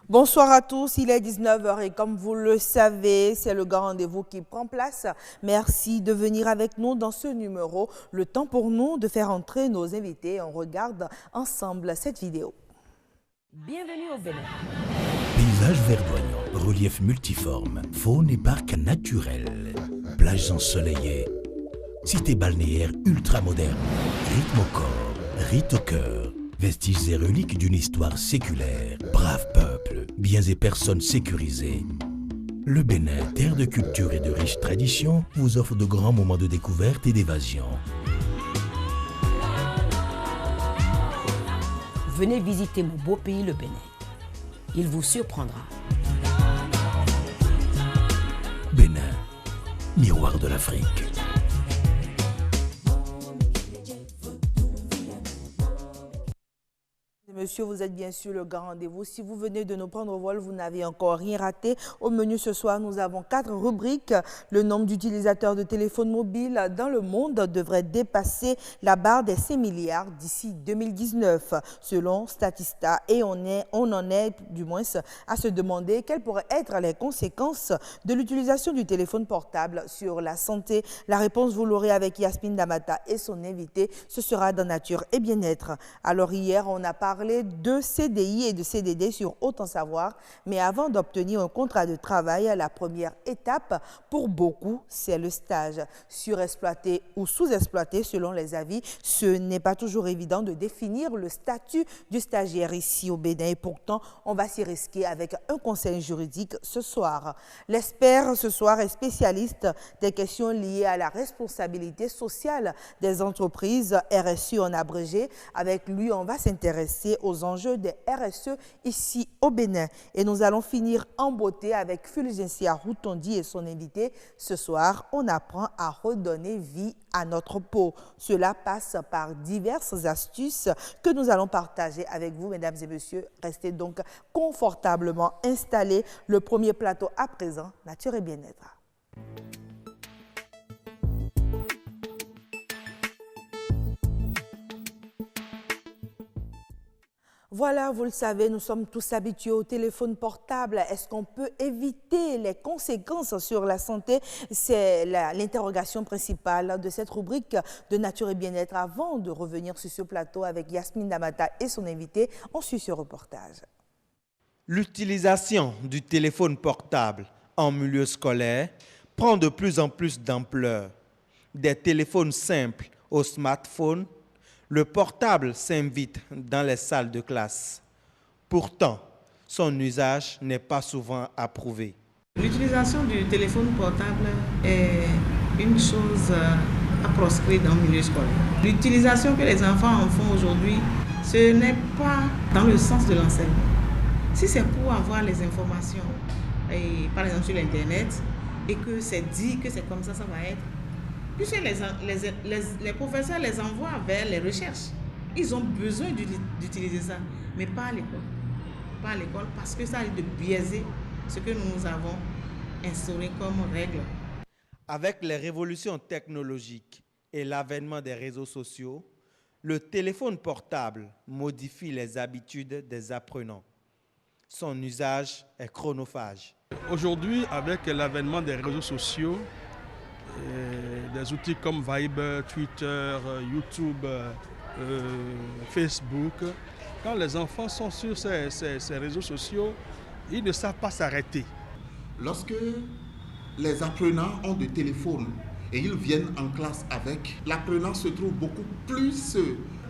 Bonsoir à tous, il est 19h et comme vous le savez, c'est le grand rendez-vous qui prend place. Merci de venir avec nous dans ce numéro. Le temps pour nous de faire entrer nos invités. On regarde ensemble cette vidéo. Bienvenue au Bénin. Paysages verdoyants, relief multiforme, faune et parcs naturels, plages ensoleillées, cité balnéaire ultra moderne, rythme au corps, rite au cœur, vestiges et reliques d'une histoire séculaire, brave peuple, biens et personnes sécurisées. Le Bénin, terre de culture et de riches traditions, vous offre de grands moments de découverte et d'évasion. Venez visiter mon beau pays, le Bénin. Il vous surprendra. Bénin, miroir de l'Afrique. Monsieur, vous êtes bien sûr le grand rendez-vous. Si vous venez de nous prendre au vol, vous n'avez encore rien raté. Au menu ce soir, nous avons 4 rubriques. Le nombre d'utilisateurs de téléphones mobiles dans le monde devrait dépasser la barre des 5 milliards d'ici 2019, selon Statista. Et on en est du moins à se demander quelles pourraient être les conséquences de l'utilisation du téléphone portable sur la santé. La réponse, vous l'aurez avec Yasmine Damata et son invité. Ce sera dans Nature et Bien-être. Alors hier, on a parlé de CDI et de CDD sur Autant Savoir, mais avant d'obtenir un contrat de travail, la première étape pour beaucoup, c'est le stage. Surexploité ou sous-exploité selon les avis, ce n'est pas toujours évident de définir le statut du stagiaire ici au Bénin et pourtant, on va s'y risquer avec un conseil juridique ce soir. L'expert ce soir est spécialiste des questions liées à la responsabilité sociale des entreprises, RSE en abrégé. Avec lui, on va s'intéresser aux enjeux des RSE ici au Bénin. Et nous allons finir en beauté avec Fulgencia Routondi et son invité. Ce soir, on apprend à redonner vie à notre peau. Cela passe par diverses astuces que nous allons partager avec vous, mesdames et messieurs. Restez donc confortablement installés. Le premier plateau à présent, Nature et Bien-être. Voilà, vous le savez, nous sommes tous habitués au téléphone portable. Est-ce qu'on peut éviter les conséquences sur la santé? C'est l'interrogation principale de cette rubrique de Nature et Bien-être. Avant de revenir sur ce plateau avec Yasmine Damata et son invité, on suit ce reportage. L'utilisation du téléphone portable en milieu scolaire prend de plus en plus d'ampleur. Des téléphones simples aux smartphones, le portable s'invite dans les salles de classe. Pourtant, son usage n'est pas souvent approuvé. L'utilisation du téléphone portable est une chose à proscrire dans le milieu scolaire. L'utilisation que les enfants en font aujourd'hui, ce n'est pas dans le sens de l'enseignement. Si c'est pour avoir les informations, par exemple sur l'Internet, et que c'est dit que c'est comme ça va être, puisque les professeurs les envoient vers les recherches. Ils ont besoin d'utiliser ça, mais pas à l'école. Pas à l'école parce que ça risque de biaiser ce que nous avons instauré comme règle. Avec les révolutions technologiques et l'avènement des réseaux sociaux, le téléphone portable modifie les habitudes des apprenants. Son usage est chronophage. Aujourd'hui, avec l'avènement des réseaux sociaux, des outils comme Viber, Twitter, YouTube, Facebook. Quand les enfants sont sur ces réseaux sociaux, ils ne savent pas s'arrêter. Lorsque les apprenants ont des téléphones et ils viennent en classe avec, l'apprenant se trouve beaucoup plus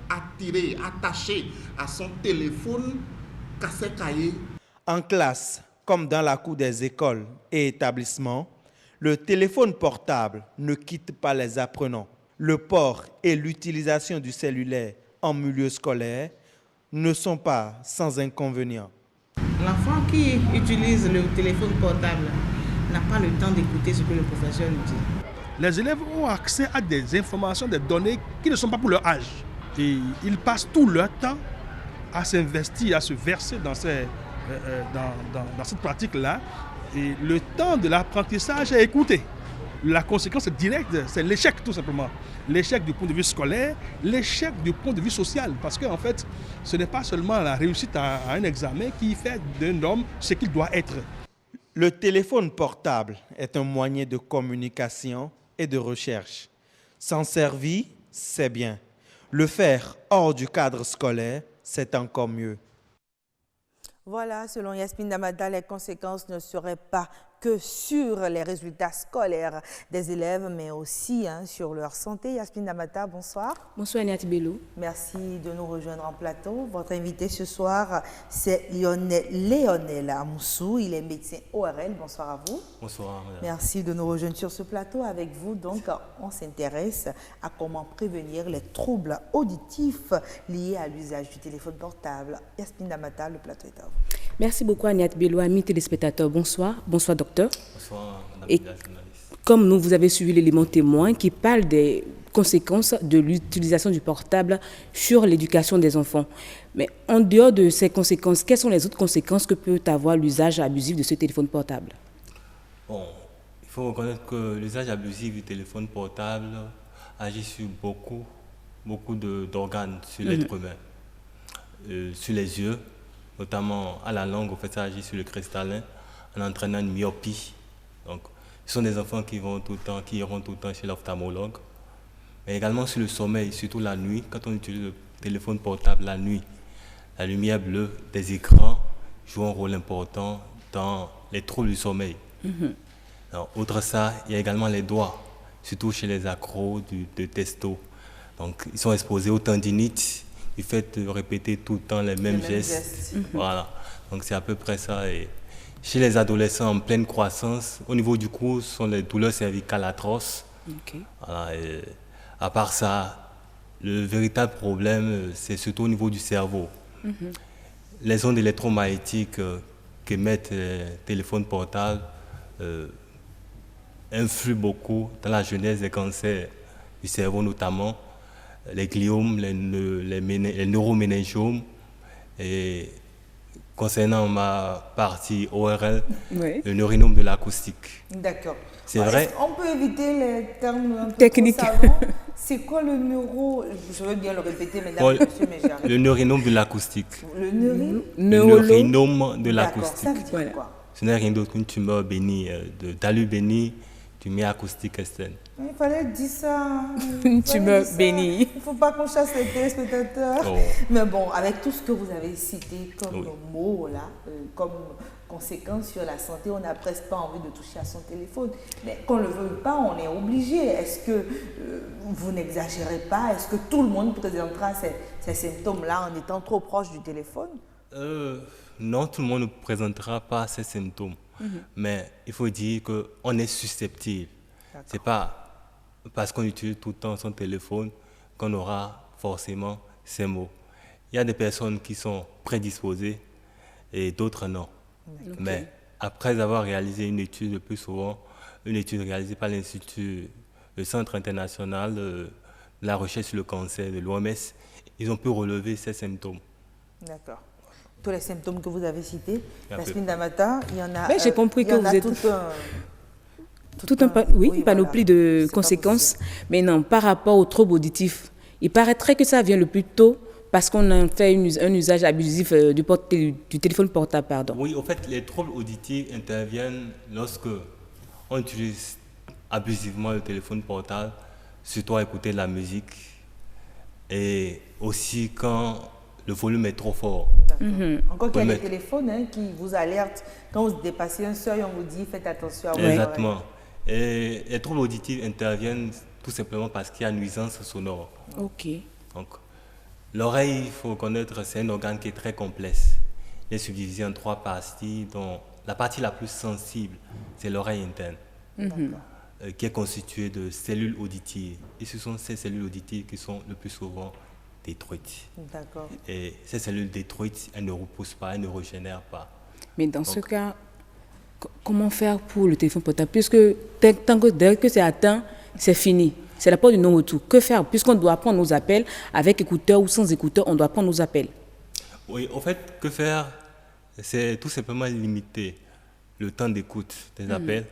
attiré, attaché à son téléphone qu'à ses cahiers. En classe, comme dans la cour des écoles et établissements, le téléphone portable ne quitte pas les apprenants. Le port et l'utilisation du cellulaire en milieu scolaire ne sont pas sans inconvénients. L'enfant qui utilise le téléphone portable n'a pas le temps d'écouter ce que le professeur lui dit. Les élèves ont accès à des informations, des données qui ne sont pas pour leur âge. Et ils passent tout leur temps à s'investir, à se verser dans cette pratique-là. Et le temps de l'apprentissage est écourté. la conséquence directe, c'est l'échec tout simplement. L'échec du point de vue scolaire, l'échec du point de vue social. Parce qu'en fait, ce n'est pas seulement la réussite à un examen qui fait d'un homme ce qu'il doit être. Le téléphone portable est un moyen de communication et de recherche. S'en servir, c'est bien. Le faire hors du cadre scolaire, c'est encore mieux. Voilà, selon Yasmine Damata, les conséquences ne seraient pas que sur les résultats scolaires des élèves, mais aussi sur leur santé. Yasmine Damata, bonsoir. Bonsoir Niati Bello. Merci de nous rejoindre en plateau. Votre invité ce soir, c'est Léonel Amoussou. Il est médecin ORL. Bonsoir à vous. Bonsoir, madame. Merci de nous rejoindre sur ce plateau avec vous. Donc, on s'intéresse à comment prévenir les troubles auditifs liés à l'usage du téléphone portable. Yasmine Damata, le plateau est à vous. Merci beaucoup Niati Bello, amis téléspectateurs. Bonsoir. Bonsoir docteur. Bonsoir, madame Et la journaliste. comme vous avez suivi l'élément témoin qui parle des conséquences de l'utilisation du portable sur l'éducation des enfants. Mais en dehors de ces conséquences, quelles sont les autres conséquences que peut avoir l'usage abusif de ce téléphone portable? Bon, il faut reconnaître que l'usage abusif du téléphone portable agit sur beaucoup d'organes sur l'être humain. Sur les yeux, notamment à la langue, en fait, ça agit sur le cristallin en entraînant une myopie. Donc, ce sont des enfants qui iront tout le temps chez l'ophtalmologue. Mais également sur le sommeil, surtout la nuit, quand on utilise le téléphone portable la nuit, la lumière bleue des écrans joue un rôle important dans les troubles du sommeil. Alors, outre ça, il y a également les doigts, surtout chez les accros de testo. Donc, ils sont exposés aux tendinites du fait de répéter tout le temps les mêmes gestes. Voilà. Donc, c'est à peu près ça. Et chez les adolescents en pleine croissance, au niveau du cou, ce sont les douleurs cervicales atroces. Voilà. Et à part ça, le véritable problème, c'est surtout au niveau du cerveau. Les ondes électromagnétiques qu'émettent les téléphones portables influent beaucoup dans la genèse des cancers du cerveau, notamment les gliomes, les neuroméningiomes. Et concernant ma partie ORL, le neurinome de l'acoustique. D'accord. C'est vrai. On peut éviter les termes un peu techniques. C'est quoi le neuro? Je veux bien le répéter, mesdames Bon, et messieurs, mais j'arrive. le neurinome de l'acoustique. Le neurinome de l'acoustique. Ça veut dire quoi? Ce n'est rien d'autre qu'une tumeur bénie, d'alu béni, du mien acoustique externe. Il fallait dire ça. Une tumeur bénie. Il ne faut pas qu'on chasse les téléspectateurs. Oh. Mais bon, avec tout ce que vous avez cité comme Oui. mots, là, comme conséquence sur la santé, on n'a presque pas envie de toucher à son téléphone. Mais qu'on ne le veuille pas, on est obligé. Est-ce que vous n'exagérez pas? Est-ce que tout le monde présentera ces symptômes-là en étant trop proche du téléphone? Non, tout le monde ne présentera pas ces symptômes. Mais il faut dire qu'on est susceptible. Ce n'est pas parce qu'on utilise tout le temps son téléphone qu'on aura forcément ces mots. Il y a des personnes qui sont prédisposées et d'autres non. Mais après avoir réalisé une étude le plus souvent, une étude réalisée par l'Institut, le Centre international de la recherche sur le cancer de l'OMS, ils ont pu relever ces symptômes. D'accord. Tous les symptômes que vous avez cités, Yasmine Damata, il y en a. Mais j'ai compris que vous êtes une panoplie de conséquences. Mais non, par rapport aux troubles auditifs, il paraîtrait que ça vient le plus tôt parce qu'on a fait un usage abusif du téléphone portable. Pardon. Oui, en fait, les troubles auditifs interviennent lorsque on utilise abusivement le téléphone portable, surtout à écouter de la musique, et aussi quand le volume est trop fort. Encore qu'il y a des téléphones qui vous alertent. Quand vous dépassez un seuil, on vous dit faites attention à vos oreilles. Exactement. Et les troubles auditifs interviennent tout simplement parce qu'il y a nuisance sonore. Ok. Donc, l'oreille, il faut reconnaître, c'est un organe qui est très complexe. Il est subdivisé en 3 parties, dont la partie la plus sensible, c'est l'oreille interne, qui est constituée de cellules auditives. Et ce sont ces cellules auditives qui sont le plus souvent détruites. D'accord. Et ces cellules détruites, elles ne repoussent pas, elles ne régénèrent pas. Mais dans ce cas, comment faire pour le téléphone portable? Puisque dès que c'est atteint, c'est fini. C'est la porte du non-retour. Que faire? Puisqu'on doit prendre nos appels avec écouteurs ou sans écouteurs, on doit prendre nos appels. Oui, en fait, que faire? C'est tout simplement limiter le temps d'écoute des appels.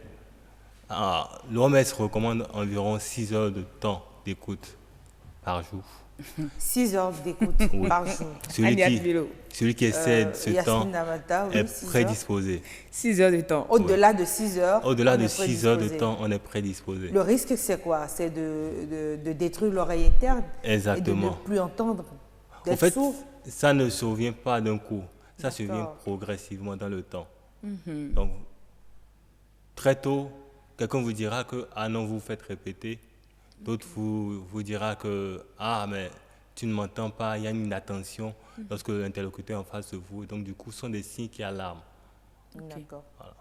L'OMS recommande environ 6 heures de temps d'écoute par jour. 6 heures d'écoute par jour. Celui qui excède ce temps Namata, oui, est prédisposé. 6 heures de temps. Au-delà de 6 heures, Au-delà de 6 heures de temps, on est prédisposé. Le risque, c'est quoi? C'est de détruire l'oreille interne. Exactement. Et de ne plus entendre, En fait, ça ne survient pas d'un coup. Ça survient progressivement dans le temps. Donc, très tôt, quelqu'un vous dira que « Ah non, vous faites répéter ». D'autres vous dira que « Ah, mais tu ne m'entends pas, il y a une inattention lorsque l'interlocuteur est en face de vous. » Donc, du coup, ce sont des signes qui alarment. D'accord. Voilà.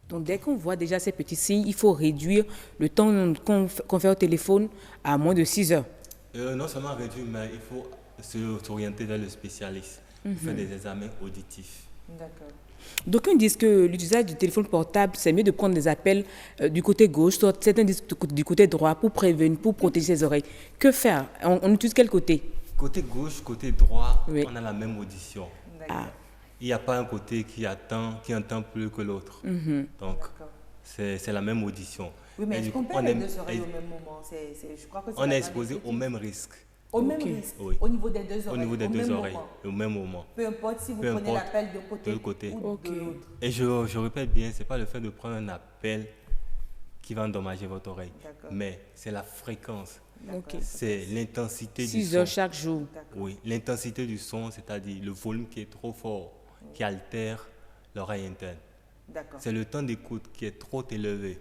Donc, dès qu'on voit déjà ces petits signes, il faut réduire le temps qu'on fait au téléphone à moins de 6 heures. Non seulement réduire, mais il faut s'orienter vers le spécialiste pour faire des examens auditifs. D'accord. D'aucuns disent que l'utilisation du téléphone portable, c'est mieux de prendre des appels du côté gauche, certains disent du côté droit pour prévenir, pour protéger ses oreilles. Que faire? On utilise quel côté? Côté gauche, côté droit, oui. On a la même audition. D'accord. Il n'y a pas un côté qui entend plus que l'autre. Donc, c'est la même audition. Oui, mais est-ce qu'on perd les deux oreilles au même moment? Je crois que on est exposé au même risque. Au même risque, oui. Au niveau des deux oreilles. Au niveau des deux oreilles, au même moment. Peu importe si vous prenez l'appel de côté ou de l'autre. Et je répète bien, ce n'est pas le fait de prendre un appel qui va endommager votre oreille, mais c'est la fréquence. C'est l'intensité du son. 6 heures chaque jour. Oui, l'intensité du son, c'est-à-dire le volume qui est trop fort, qui altère l'oreille interne. C'est le temps d'écoute qui est trop élevé,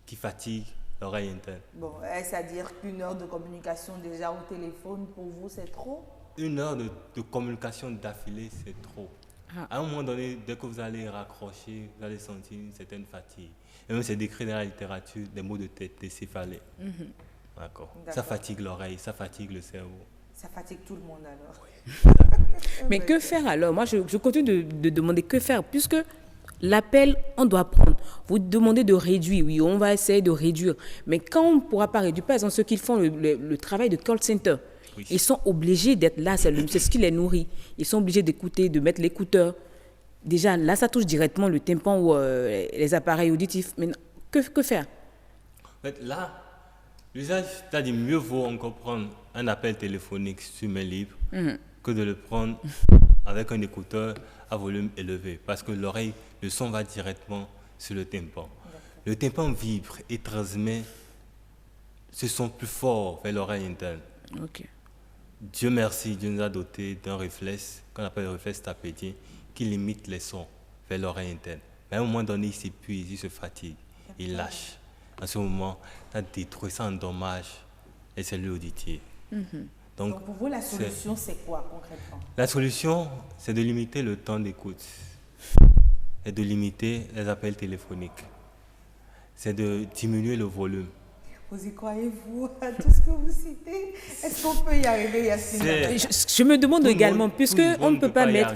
qui fatigue l'oreille interne. Bon, c'est-à-dire qu'une heure de communication déjà au téléphone, pour vous, c'est trop? Une heure de communication d'affilée, c'est trop. À un moment donné, dès que vous allez raccrocher, vous allez sentir une certaine fatigue. Et même c'est décrit dans la littérature des maux de tête, des céphalées. D'accord. Ça fatigue l'oreille, ça fatigue le cerveau. Ça fatigue tout le monde alors. Oui. Mais que faire alors? Moi, je continue de demander que faire, puisque l'appel, on doit prendre. Vous demandez de réduire, oui, on va essayer de réduire. Mais quand on ne pourra pas réduire, par exemple, ceux qui font le travail de call center, oui. Ils sont obligés d'être là, c'est ce qui les nourrit. Ils sont obligés d'écouter, de mettre l'écouteur. Déjà, là, ça touche directement le tympan ou les appareils auditifs. Mais que faire? En fait, là, l'usage, c'est-à-dire mieux vaut encore prendre un appel téléphonique sur main libre que de le prendre avec un écouteur à volume élevé. Parce que l'oreille, le son va directement sur le tympan. Le tympan vibre et transmet ce son plus fort vers l'oreille interne. Dieu merci, Dieu nous a doté d'un réflexe qu'on appelle le réflexe tapédien qui limite les sons vers l'oreille interne. Mais à un moment donné, il s'épuise, il se fatigue, il lâche. En ce moment, ça détruit, ça endommage les cellules auditives. Donc pour vous, la solution, c'est quoi concrètement? La solution, c'est de limiter le temps d'écoute et de limiter les appels téléphoniques. C'est de diminuer le volume. Vous y croyez-vous à tout ce que vous citez? Est-ce qu'on peut y arriver, Yacine? Je me demande également, puisqu'on ne peut pas mettre...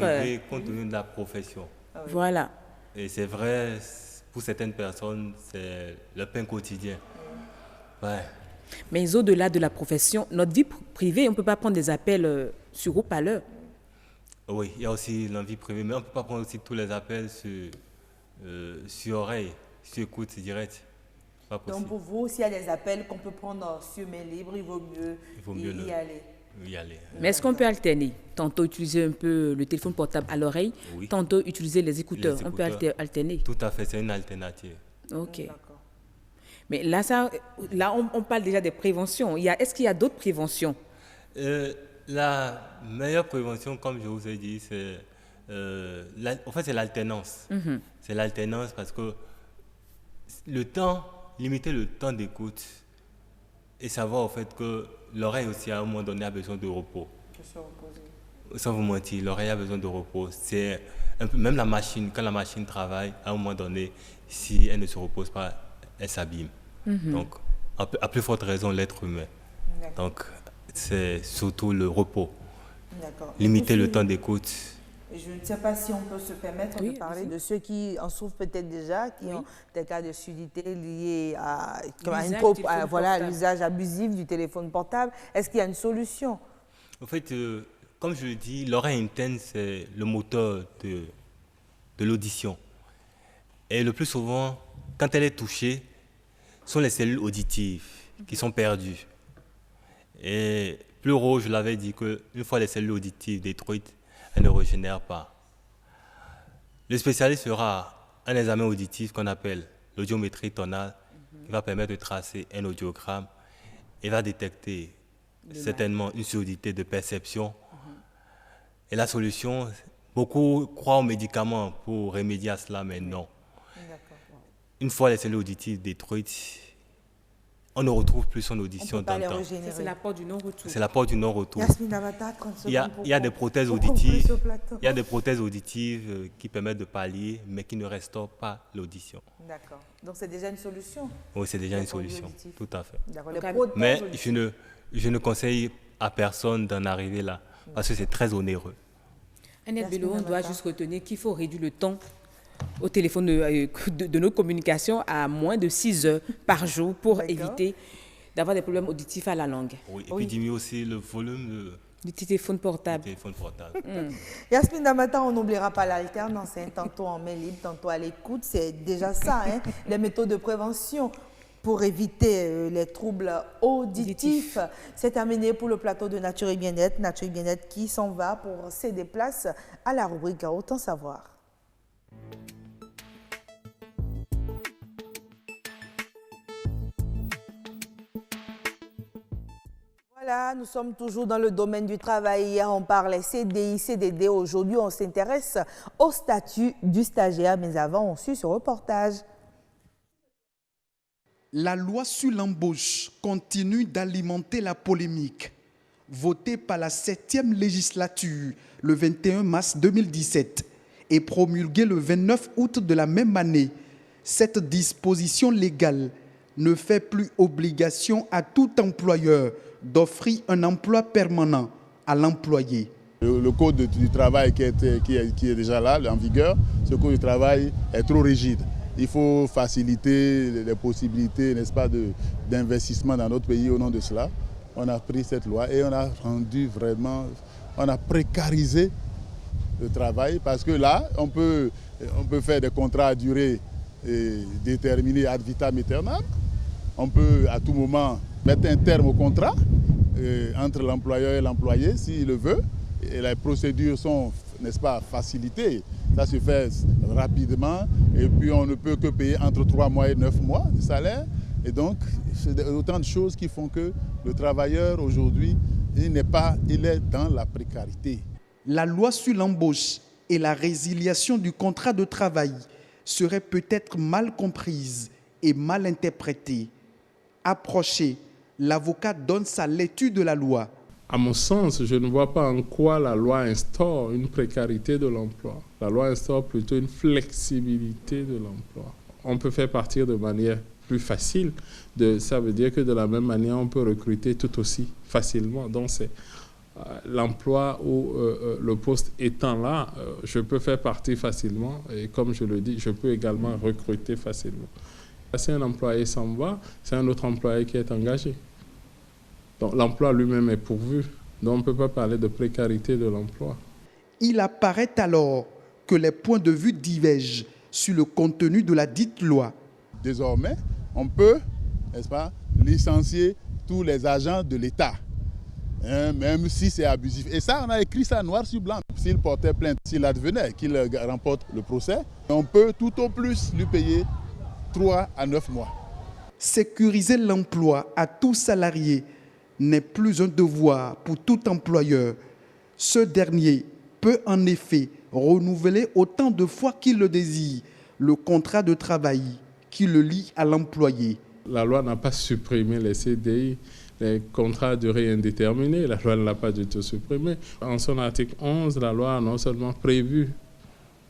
compte tenu de la profession. Voilà. Et c'est vrai, pour certaines personnes, c'est le pain quotidien. Ouais. Mais au-delà de la profession, notre vie privée, on ne peut pas prendre des appels sur haut-parleur. Oui, il y a aussi l'envie privée, mais on ne peut pas prendre aussi tous les appels sur oreille, sur écoute direct. Donc pour vous, s'il y a des appels qu'on peut prendre sur main libre, il vaut mieux y aller. Y aller. Mais est-ce qu'on peut alterner? Tantôt utiliser un peu le téléphone portable à l'oreille, oui. Tantôt utiliser les écouteurs. On peut alterner. Tout à fait, c'est une alternative. Ok. Mais là, on parle déjà des préventions. Est-ce qu'il y a d'autres préventions? La meilleure prévention, comme je vous ai dit, c'est en fait, c'est l'alternance. C'est l'alternance parce que limiter le temps d'écoute et savoir au fait que l'oreille aussi à un moment donné a besoin de repos. Sans vous mentir, l'oreille a besoin de repos. C'est un peu, même la machine, quand la machine travaille, à un moment donné, si elle ne se repose pas, elle s'abîme. Donc, à plus forte raison, l'être humain. Donc, c'est surtout le repos. Limiter le temps d'écoute. Je ne sais pas si on peut se permettre de parler de ceux qui en souffrent peut-être déjà, qui ont des cas de surdité liés à l'usage abusif du téléphone portable. Est-ce qu'il y a une solution? En fait, comme je le dis, l'oreille interne, c'est le moteur de l'audition. Et le plus souvent, quand elle est touchée, sont les cellules auditives qui sont perdues. Et plus haut, je l'avais dit qu'une fois les cellules auditives détruites, elles ne régénèrent pas. Le spécialiste fera un examen auditif qu'on appelle l'audiométrie tonale, qui va permettre de tracer un audiogramme et va détecter certainement une surdité de perception. Et la solution, beaucoup croient aux médicaments pour remédier à cela, mais non. Une fois les cellules auditives détruites, on ne retrouve plus son audition d'antan. C'est la porte du non-retour. C'est la porte du non-retour. Il y a des prothèses auditives. Il y a des prothèses auditives qui permettent de pallier, mais qui ne restaurent pas l'audition. D'accord. Donc c'est déjà une solution. Oui, c'est déjà une solution. Tout à fait. D'accord. Mais je ne conseille à personne d'en arriver là, parce que c'est très onéreux. Annette Bello, on doit juste retenir qu'il faut réduire le temps au téléphone de nos communications à moins de 6 heures par jour pour éviter d'avoir des problèmes auditifs à la langue. Oui, et puis diminuer aussi le volume du téléphone portable. Yasmine Damata, on n'oubliera pas l'alternance, hein, tantôt en main libre, tantôt à l'écoute, c'est déjà ça, hein, les méthodes de prévention pour éviter les troubles auditifs. C'est terminé pour le plateau de Nature et Bien-être. Nature et Bien-être qui s'en va pour céder place à la rubrique Autant savoir. Voilà, nous sommes toujours dans le domaine du travail. Hier, on parlait CDI, CDD. Aujourd'hui, on s'intéresse au statut du stagiaire. Mais avant, on suit ce reportage. La loi sur l'embauche continue d'alimenter la polémique. Votée par la 7e législature le 21 mars 2017 et promulguée le 29 août de la même année, cette disposition légale ne fait plus obligation à tout employeur d'offrir un emploi permanent à l'employé. Le code du travail qui est déjà là, en vigueur, ce code du travail est trop rigide. Il faut faciliter les possibilités, n'est-ce pas, d'investissement dans notre pays au nom de cela. On a pris cette loi et on a rendu vraiment, on a précarisé le travail parce que là, on peut faire des contrats à durée déterminée ad vitam aeternam. On peut à tout moment mettre un terme au contrat entre l'employeur et l'employé s'il le veut. Et les procédures sont, n'est-ce pas, facilitées. Ça se fait rapidement et puis on ne peut que payer entre 3 mois et 9 mois de salaire. Et donc, c'est autant de choses qui font que le travailleur aujourd'hui, il est dans la précarité. La loi sur l'embauche et la résiliation du contrat de travail seraient peut-être mal comprises et mal interprétées. Approché, l'avocat donne sa lecture de la loi. À mon sens, je ne vois pas en quoi la loi instaure une précarité de l'emploi. La loi instaure plutôt une flexibilité de l'emploi. On peut faire partir de manière plus facile. Ça veut dire que de la même manière, on peut recruter tout aussi facilement. Donc, c'est l'emploi ou le poste étant là, je peux faire partir facilement. Et comme je le dis, je peux également recruter facilement. Si un employé s'en va, c'est un autre employé qui est engagé. Donc l'emploi lui-même est pourvu. Donc on ne peut pas parler de précarité de l'emploi. Il apparaît alors que les points de vue divergent sur le contenu de la dite loi. Désormais, on peut, n'est-ce pas, licencier tous les agents de l'État, même si c'est abusif. Et ça, on a écrit ça noir sur blanc. S'il portait plainte, s'il advenait qu'il remporte le procès, on peut tout au plus lui payer 3 à 9 mois. Sécuriser l'emploi à tout salarié n'est plus un devoir pour tout employeur. Ce dernier peut en effet renouveler autant de fois qu'il le désire le contrat de travail qui le lie à l'employé. La loi n'a pas supprimé les CDI, les contrats à durée indéterminée. La loi ne l'a pas du tout supprimé. En son article 11, la loi a non seulement prévu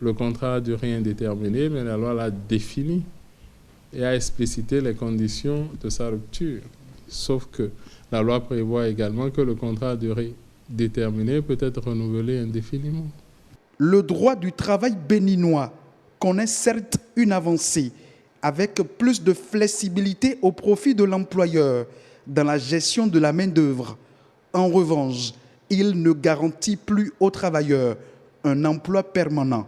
le contrat à durée indéterminée, mais la loi l'a défini et a explicité les conditions de sa rupture. Sauf que la loi prévoit également que le contrat à durée déterminée peut être renouvelé indéfiniment. Le droit du travail béninois connaît certes une avancée, avec plus de flexibilité au profit de l'employeur dans la gestion de la main-d'œuvre. En revanche, il ne garantit plus aux travailleurs un emploi permanent.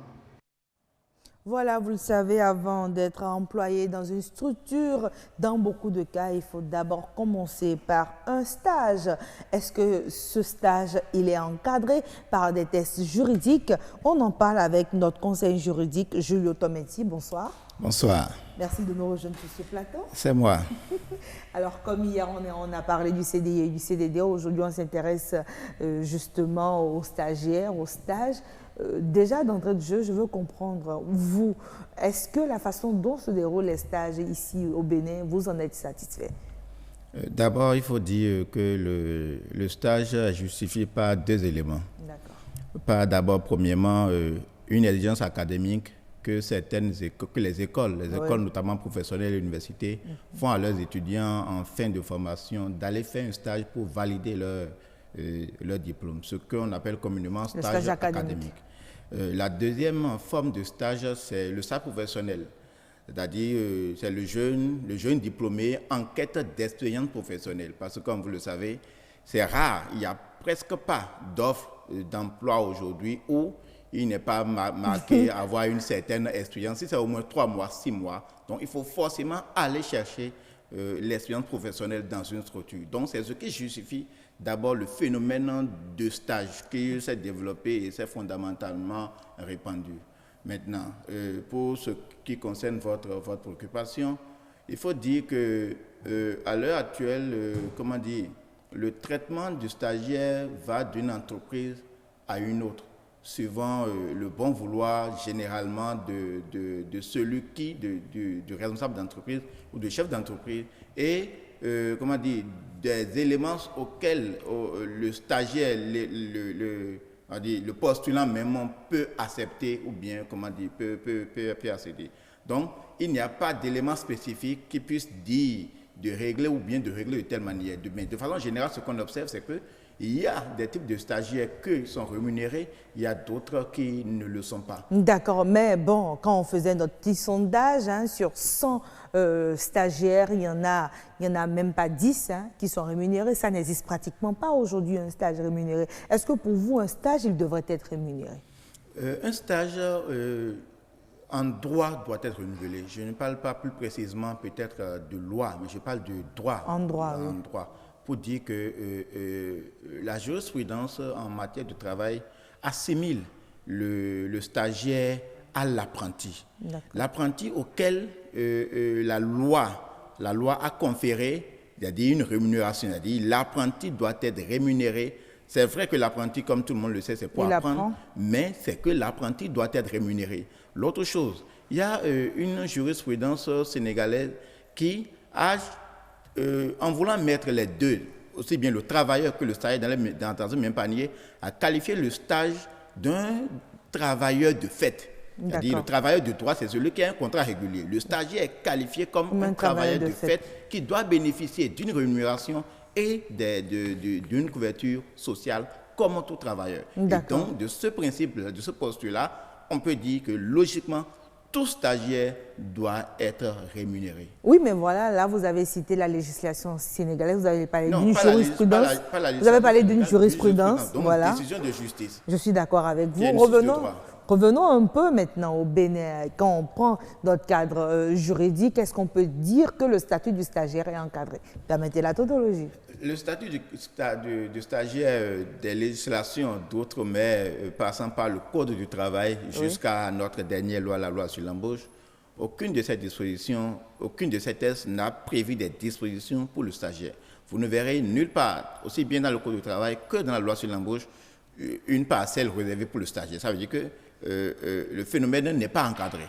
Voilà, vous le savez, avant d'être employé dans une structure, dans beaucoup de cas, il faut d'abord commencer par un stage. Est-ce que ce stage, il est encadré par des tests juridiques? On en parle avec notre conseiller juridique, Julio Tometti. Bonsoir. Bonsoir. Merci de nous rejoindre sur ce plateau. C'est moi. Alors, comme hier, on a parlé du CDI et du CDD, aujourd'hui, on s'intéresse justement aux stagiaires, aux stages. Déjà, d'entrée de jeu, je veux comprendre, vous, est-ce que la façon dont se déroulent les stages ici au Bénin, vous en êtes satisfait? D'abord, il faut dire que le stage est justifié par deux éléments. Par d'abord, premièrement, une exigence académique que les écoles notamment professionnelles et universités, font à leurs étudiants en fin de formation d'aller faire un stage pour valider leur diplôme, ce qu'on appelle communément stage académique. La deuxième forme de stage, c'est le stage professionnel. C'est-à-dire, c'est le jeune diplômé en quête d'expérience professionnelle. Parce que, comme vous le savez, c'est rare, il n'y a presque pas d'offres d'emploi aujourd'hui où il n'est pas marqué avoir une certaine expérience. Si c'est au moins 3 mois, 6 mois, donc il faut forcément aller chercher l'expérience professionnelle dans une structure. Donc, c'est ce qui justifie d'abord le phénomène de stage qui s'est développé et s'est fondamentalement répandu. Maintenant, pour ce qui concerne votre préoccupation, il faut dire que à l'heure actuelle, le traitement du stagiaire va d'une entreprise à une autre, suivant le bon vouloir généralement de celui du responsable d'entreprise ou du chef d'entreprise et des éléments auxquels le stagiaire, le postulant même peut accepter ou bien peut accéder. Donc, il n'y a pas d'éléments spécifiques qui puissent dire de régler ou bien de régler de telle manière. Mais de façon générale, ce qu'on observe, c'est qu'il y a des types de stagiaires qui sont rémunérés, il y a d'autres qui ne le sont pas. D'accord, mais bon, quand on faisait notre petit sondage, sur 100 stagiaires, il y en a même pas 10 qui sont rémunérés. Ça n'existe pratiquement pas aujourd'hui, un stage rémunéré. Est-ce que pour vous, un stage, il devrait être rémunéré? Un stage en droit doit être renouvelé. Je ne parle pas plus précisément peut-être de loi, mais je parle de droit. En droit, oui. Droit, pour dire que la jurisprudence en matière de travail assimile le stagiaire à l'apprenti. L'apprenti auquel la loi a conféré, c'est-à-dire une rémunération, c'est-à-dire l'apprenti doit être rémunéré. C'est vrai que l'apprenti, comme tout le monde le sait, c'est pour apprendre, mais c'est que l'apprenti doit être rémunéré. L'autre chose, il y a une jurisprudence sénégalaise qui a, en voulant mettre les deux, aussi bien le travailleur que le stagiaire dans un même panier, a qualifié le stage d'un travailleur de fait. C'est-à-dire le travailleur de droit, c'est celui qui a un contrat régulier. Le stagiaire est qualifié comme un travailleur de fait qui doit bénéficier d'une rémunération et d'une couverture sociale comme tout travailleur. Et donc, de ce principe, de ce postulat, on peut dire que logiquement, tout stagiaire doit être rémunéré. Oui, mais voilà, là, vous avez cité la législation sénégalaise, vous avez parlé d'une jurisprudence. Vous avez parlé d'une jurisprudence, voilà. Décision de justice. Je suis d'accord avec vous. Revenons un peu maintenant au Bénin. Quand on prend notre cadre juridique, est-ce qu'on peut dire que le statut du stagiaire est encadré? Permettez la tautologie. Le statut du stagiaire des législations d'outre-mer, passant par le Code du travail jusqu'à notre dernière loi, la loi sur l'embauche, aucune de ces dispositions, aucune de ces textes n'a prévu des dispositions pour le stagiaire. Vous ne verrez nulle part, aussi bien dans le Code du travail que dans la loi sur l'embauche, une parcelle réservée pour le stagiaire. Ça veut dire que le phénomène n'est pas encadré.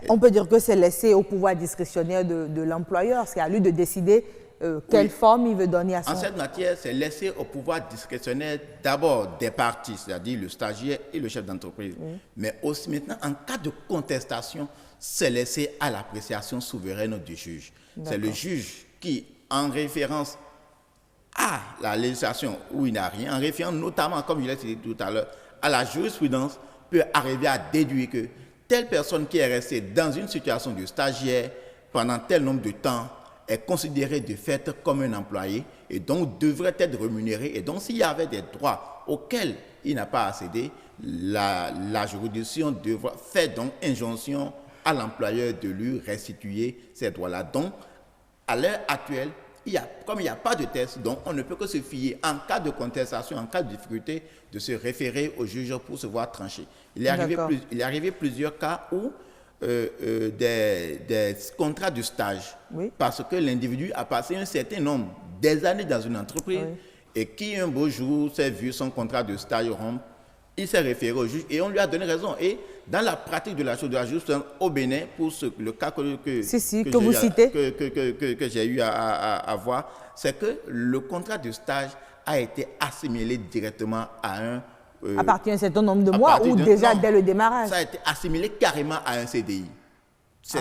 On peut dire que c'est laissé au pouvoir discrétionnaire de l'employeur, c'est à lui de décider quelle forme il veut donner à son... En cette matière, c'est laissé au pouvoir discrétionnaire d'abord des parties, c'est-à-dire le stagiaire et le chef d'entreprise. Mais aussi maintenant, en cas de contestation, c'est laissé à l'appréciation souveraine du juge. C'est le juge qui, en référence à la législation où il n'a rien, en référence notamment, comme je l'ai dit tout à l'heure, à la jurisprudence, peut arriver à déduire que telle personne qui est restée dans une situation de stagiaire pendant tel nombre de temps est considéré de fait comme un employé et donc devrait être rémunéré. Et donc, s'il y avait des droits auxquels il n'a pas accédé, la juridiction devra faire donc injonction à l'employeur de lui restituer ces droits-là. Donc, à l'heure actuelle, comme il n'y a pas de test, donc on ne peut que se fier, en cas de contestation, en cas de difficulté, de se référer au juge pour se voir trancher. Il est arrivé plusieurs cas où des contrats de stage, parce que l'individu a passé un certain nombre des années dans une entreprise et qui un beau jour s'est vu son contrat de stage rompre, il s'est référé au juge et on lui a donné raison. Et dans la pratique de la chose de la justice au Bénin, pour le cas que vous citez, que j'ai eu à voir, c'est que le contrat de stage a été assimilé directement à à partir d'un certain nombre de mois ou déjà dès le démarrage. Ça a été assimilé carrément à un CDI. Ça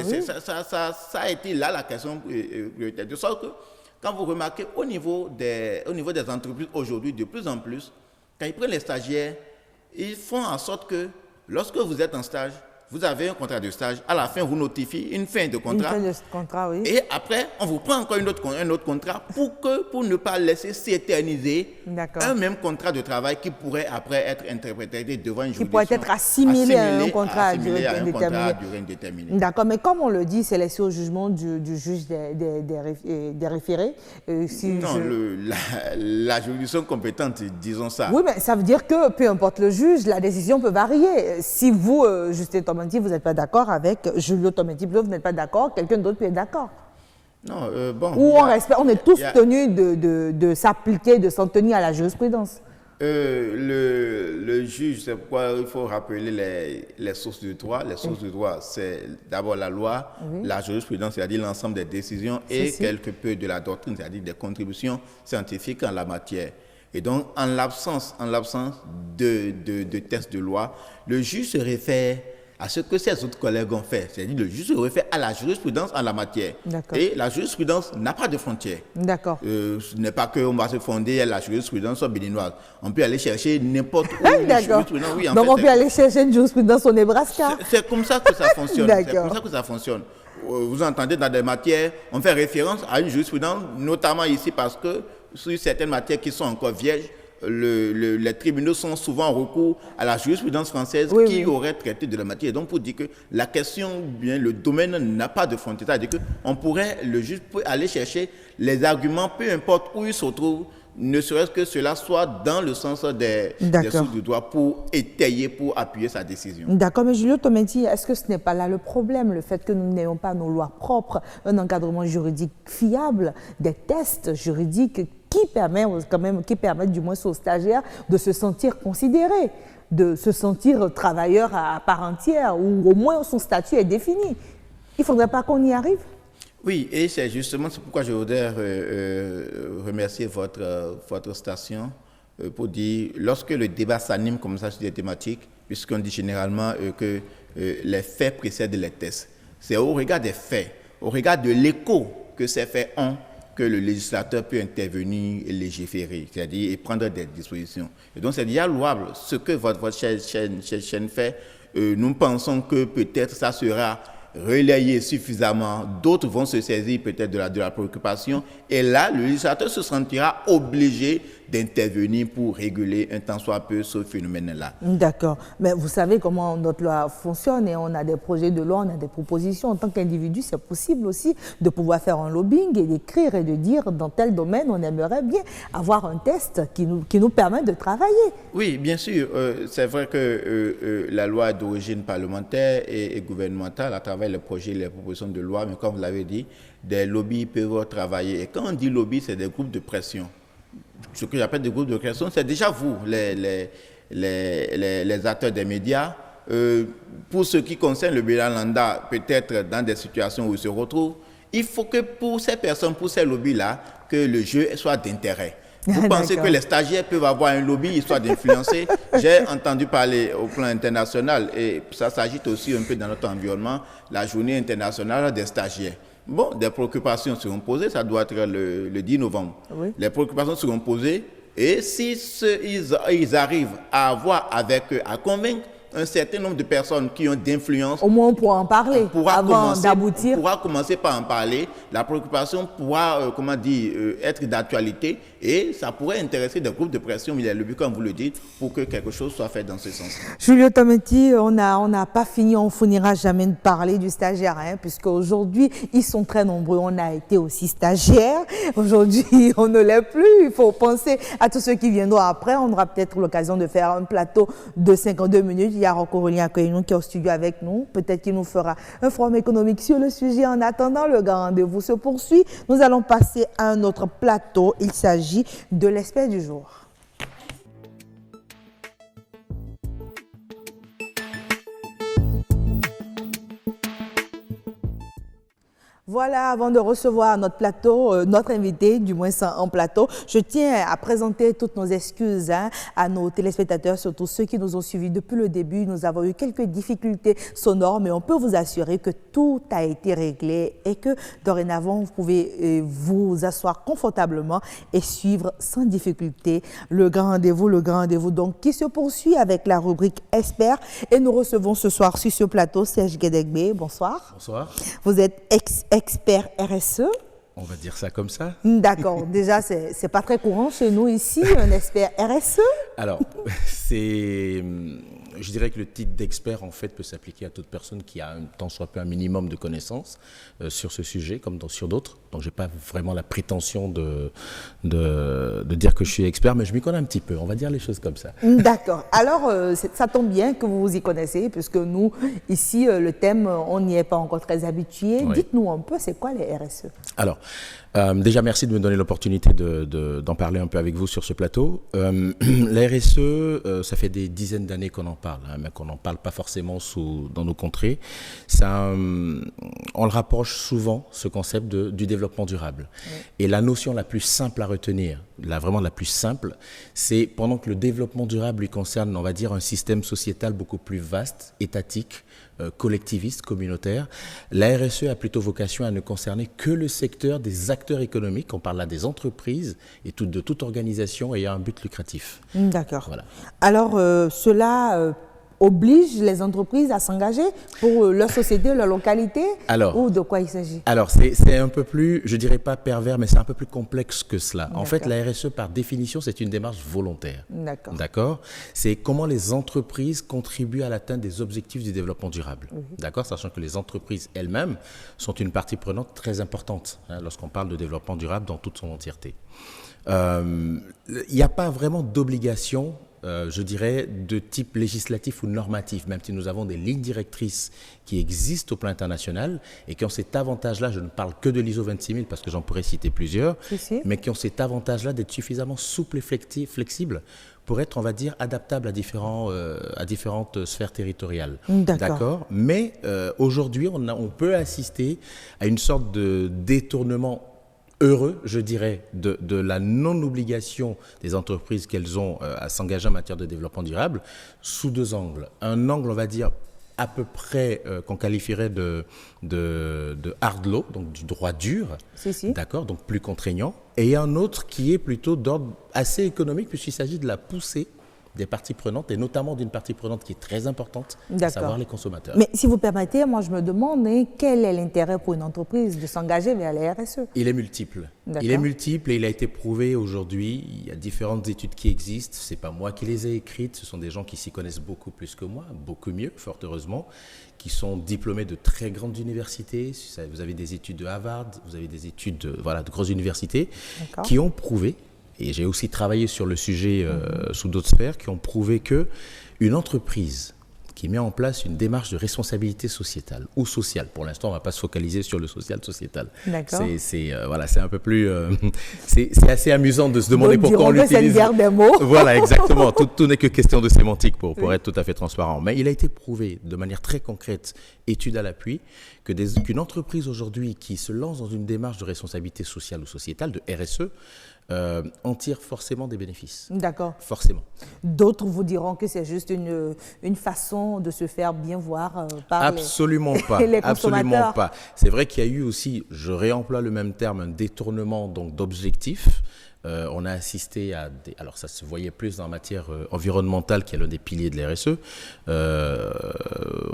a été là la question. De sorte que quand vous remarquez au niveau des entreprises aujourd'hui, de plus en plus, quand ils prennent les stagiaires, ils font en sorte que lorsque vous êtes en stage, vous avez un contrat de stage. À la fin, vous notifiez une fin de contrat. Une fin de contrat, oui. Et après, on vous prend encore un autre contrat pour ne pas laisser s'éterniser un même contrat de travail qui pourrait après être interprété devant une juridiction. Qui pourrait être assimilé à un contrat à durée indéterminée. D'accord, mais comme on le dit, c'est laissé au jugement du juge des référés. La juridiction compétente, disons ça. Oui, mais ça veut dire que peu importe le juge, la décision peut varier. Si vous, Justin Tomanti, vous n'êtes pas d'accord avec Julio Tomanti, vous n'êtes pas d'accord, quelqu'un d'autre peut être d'accord. Non, bon. Ou on est tous tenus de s'appliquer, de s'en tenir à la jurisprudence. Le juge, c'est pourquoi il faut rappeler les sources du droit. Les sources du droit, c'est d'abord la loi, la jurisprudence, c'est-à-dire l'ensemble des décisions, et quelque peu de la doctrine, c'est-à-dire des contributions scientifiques en la matière. Et donc, en l'absence de tests de loi, le juge se réfère à ce que ses autres collègues ont fait. C'est-à-dire le juge se réfère à la jurisprudence en la matière. Et la jurisprudence n'a pas de frontières. D'accord. Ce n'est pas qu'on va se fonder à la jurisprudence béninoise. On peut aller chercher n'importe où une jurisprudence. Oui, donc on peut aller chercher une jurisprudence au Nebraska. C'est comme ça que ça fonctionne. C'est comme ça que ça fonctionne. Vous entendez dans des matières, on fait référence à une jurisprudence, notamment ici parce que sur certaines matières qui sont encore vierges, les tribunaux sont souvent recours à la jurisprudence française qui aurait traité de la matière. Et donc, pour dire que la question, bien, le domaine n'a pas de frontière, c'est-à-dire que le juge peut aller chercher les arguments, peu importe où ils se trouvent, ne serait-ce que cela soit dans le sens des sources du droit pour étayer, pour appuyer sa décision. D'accord, mais Julio Tomanti, est-ce que ce n'est pas là le problème, le fait que nous n'ayons pas nos lois propres, un encadrement juridique fiable, des tests juridiques qui permettent du moins aux stagiaires de se sentir considérés, de se sentir travailleur à part entière, ou au moins son statut est défini. Il ne faudrait pas qu'on y arrive? Oui, et c'est justement pourquoi je voudrais remercier votre station pour dire, lorsque le débat s'anime comme ça sur des thématiques, puisqu'on dit généralement que les faits précèdent les tests, c'est au regard des faits, au regard de l'écho que ces faits ont, que le législateur peut intervenir et légiférer, c'est-à-dire prendre des dispositions. Et donc c'est déjà louable ce que votre chaîne fait. Nous pensons que peut-être ça sera relayé suffisamment, d'autres vont se saisir peut-être de la préoccupation, et là, le législateur se sentira obligé d'intervenir pour réguler un tant soit peu ce phénomène-là. D'accord. Mais vous savez comment notre loi fonctionne et on a des projets de loi, on a des propositions. En tant qu'individu, c'est possible aussi de pouvoir faire un lobbying et d'écrire et de dire dans tel domaine, on aimerait bien avoir un test qui nous permet de travailler. Oui, bien sûr. C'est vrai que la loi est d'origine parlementaire et gouvernementale à travers les projets et les propositions de loi, mais comme vous l'avez dit, des lobbies peuvent travailler. Et quand on dit lobby, c'est des groupes de pression. Ce que j'appelle des groupes de pression, c'est déjà vous, les acteurs des médias. Pour ce qui concerne le bilan lambda, peut-être dans des situations où ils se retrouvent, il faut que pour ces personnes, pour ces lobbies-là, que le jeu soit d'intérêt. Vous pensez que les stagiaires peuvent avoir un lobby histoire d'influencer? J'ai entendu parler au plan international, et ça s'agite aussi un peu dans notre environnement, la journée internationale des stagiaires. Bon, des préoccupations seront posées, ça doit être le 10 novembre. Oui. Les préoccupations seront posées, et si ils arrivent à avoir avec eux, à convaincre un certain nombre de personnes qui ont d'influence. Au moins, on pourra en parler avant d'aboutir. On pourra commencer par en parler. La préoccupation pourra, être d'actualité et ça pourrait intéresser des groupes de pression, mais il y a le but, comme vous le dites, pour que quelque chose soit fait dans ce sens. Julio Tometti, on n'a pas fini, on finira jamais de parler du stagiaire, puisque aujourd'hui, ils sont très nombreux. On a été aussi stagiaires. Aujourd'hui, on ne l'est plus. Il faut penser à tous ceux qui viendront après. On aura peut-être l'occasion de faire un plateau de 52 minutes. Il y a Aurélien Coynon qui est au studio avec nous. Peut-être qu'il nous fera un forum économique sur le sujet. En attendant, le grand rendez-vous se poursuit. Nous allons passer à un autre plateau. Il s'agit de l'expert du jour. Voilà, avant de recevoir notre plateau, notre invité, du moins en plateau, je tiens à présenter toutes nos excuses à nos téléspectateurs, surtout ceux qui nous ont suivis depuis le début. Nous avons eu quelques difficultés sonores, mais on peut vous assurer que tout a été réglé et que dorénavant, vous pouvez vous asseoir confortablement et suivre sans difficulté le grand rendez-vous donc qui se poursuit avec la rubrique Expert. Et nous recevons ce soir sur ce plateau Serge Guédegbe. Bonsoir. Bonsoir. Vous êtes expert RSE. On va dire ça comme ça. D'accord. Déjà, c'est pas très courant chez nous ici, un expert RSE. Alors, je dirais que le titre d'expert, en fait, peut s'appliquer à toute personne qui a un tant soit peu un minimum de connaissances sur ce sujet, comme sur d'autres. Donc, je n'ai pas vraiment la prétention de dire que je suis expert, mais je m'y connais un petit peu. On va dire les choses comme ça. D'accord. Alors, ça tombe bien que vous vous y connaissez, puisque nous, ici, le thème, on n'y est pas encore très habitué. Oui. Dites-nous un peu, c'est quoi les RSE? Alors, déjà, merci de me donner l'opportunité d'en parler un peu avec vous sur ce plateau. La RSE, ça fait des dizaines d'années qu'on en parle, mais qu'on n'en parle pas forcément dans nos contrées. On le rapproche souvent, ce concept du développement durable. Oui. Et la notion la plus simple à retenir, vraiment la plus simple, c'est pendant que le développement durable lui concerne, on va dire, un système sociétal beaucoup plus vaste, étatique, collectiviste, communautaire, la RSE a plutôt vocation à ne concerner que le secteur des acteurs économiques. On parle là des entreprises et de toute organisation ayant un but lucratif. D'accord. Voilà. Alors, cela oblige les entreprises à s'engager pour leur société, leur localité, ou de quoi il s'agit? Alors, c'est un peu plus, je dirais pas pervers, mais c'est un peu plus complexe que cela. En fait, la RSE, par définition, c'est une démarche volontaire. D'accord. D'accord. C'est comment les entreprises contribuent à l'atteinte des objectifs du développement durable. D'accord. Sachant que les entreprises elles-mêmes sont une partie prenante très importante lorsqu'on parle de développement durable dans toute son entièreté. Il n'y a pas vraiment d'obligation, je dirais, de type législatif ou normatif, même si nous avons des lignes directrices qui existent au plan international et qui ont cet avantage-là, je ne parle que de l'ISO 26000 parce que j'en pourrais citer plusieurs, mais qui ont cet avantage-là d'être suffisamment souples et flexibles pour être, on va dire, adaptables à différentes sphères territoriales. D'accord. Mais aujourd'hui, on peut assister à une sorte de détournement heureux, je dirais, de la non-obligation des entreprises qu'elles ont à s'engager en matière de développement durable sous deux angles. Un angle, on va dire, à peu près qu'on qualifierait de hard law, donc du droit dur, d'accord, donc plus contraignant, et un autre qui est plutôt d'ordre assez économique puisqu'il s'agit de la poussée des parties prenantes, et notamment d'une partie prenante qui est très importante, à savoir les consommateurs. Mais si vous permettez, moi je me demande quel est l'intérêt pour une entreprise de s'engager vers la RSE? Il est multiple. Il est multiple et il a été prouvé aujourd'hui. Il y a différentes études qui existent. Ce n'est pas moi qui les ai écrites, ce sont des gens qui s'y connaissent beaucoup plus que moi, beaucoup mieux, fort heureusement, qui sont diplômés de très grandes universités. Vous avez des études de Harvard, vous avez des études de grosses universités qui ont prouvé, et j'ai aussi travaillé sur le sujet sous d'autres sphères, qui ont prouvé qu'une entreprise qui met en place une démarche de responsabilité sociétale ou sociale, pour l'instant on ne va pas se focaliser sur le social-sociétal. D'accord. C'est un peu plus... c'est assez amusant de se demander pourquoi on l'utilise. C'est une guerre des mots. Voilà, exactement. Tout n'est que question de sémantique pour être tout à fait transparent. Mais il a été prouvé de manière très concrète, étude à l'appui, qu'une entreprise aujourd'hui qui se lance dans une démarche de responsabilité sociale ou sociétale, de RSE, en tire forcément des bénéfices. D'accord. Forcément. D'autres vous diront que c'est juste une façon de se faire bien voir par absolument les pas. consommateurs. Absolument pas. C'est vrai qu'il y a eu aussi, je réemploie le même terme, un détournement d'objectifs. on a assisté à des... Alors ça se voyait plus en matière environnementale, qui est l'un des piliers de la RSE.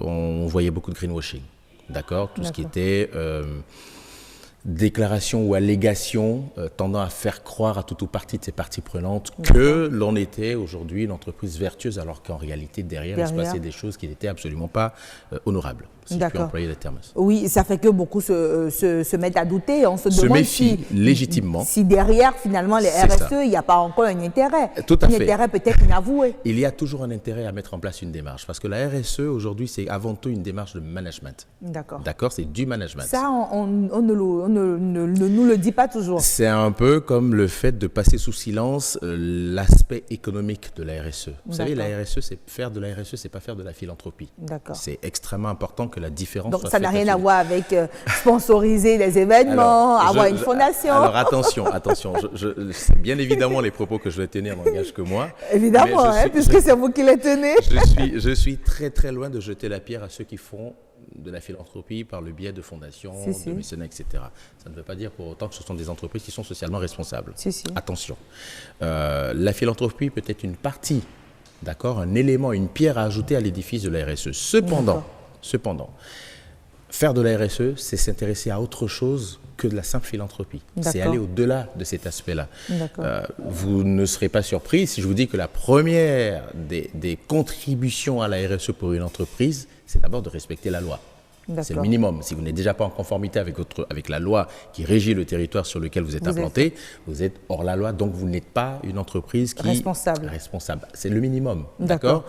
On voyait beaucoup de greenwashing, d'accord? Tout ce qui était déclaration ou allégation tendant à faire croire à tout ou partie de ces parties prenantes que l'on était aujourd'hui une entreprise vertueuse, alors qu'en réalité, derrière, il se passait des choses qui n'étaient absolument pas honorables, si je puis employer le terme. Oui, ça fait que beaucoup se mettent à douter. On se demande méfient légitimement. Si derrière, finalement, les RSE, il n'y a pas encore un intérêt. Tout à fait. Un intérêt peut-être inavoué. Il y a toujours un intérêt à mettre en place une démarche, parce que la RSE, aujourd'hui, c'est avant tout une démarche de management. D'accord. D'accord, c'est du management. Ça, on ne nous le dit pas toujours. C'est un peu comme le fait de passer sous silence l'aspect économique de la RSE. Vous savez, la RSE, faire de la RSE, c'est pas faire de la philanthropie. D'accord. C'est extrêmement important que la différence soit faite. Donc ça n'a rien à assumée. voir avec sponsoriser des événements, avoir une fondation. Alors attention, c'est bien évidemment les propos que je vais tenir n'engagent que moi. Évidemment, puisque c'est vous qui les tenez. Je suis très très loin de jeter la pierre à ceux qui font de la philanthropie par le biais de fondations, de mécénat, etc. Ça ne veut pas dire pour autant que ce sont des entreprises qui sont socialement responsables. Attention. La philanthropie peut être une partie, d'accord, un élément, une pierre à ajouter à l'édifice de la RSE. Cependant, faire de la RSE, c'est s'intéresser à autre chose que de la simple philanthropie. C'est aller au-delà de cet aspect-là. Vous ne serez pas surpris si je vous dis que la première des contributions à la RSE pour une entreprise, c'est d'abord de respecter la loi. C'est le minimum. Si vous n'êtes déjà pas en conformité avec la loi qui régit le territoire sur lequel vous êtes implanté, vous êtes hors la loi, donc vous n'êtes pas une entreprise qui responsable. C'est le minimum. D'accord.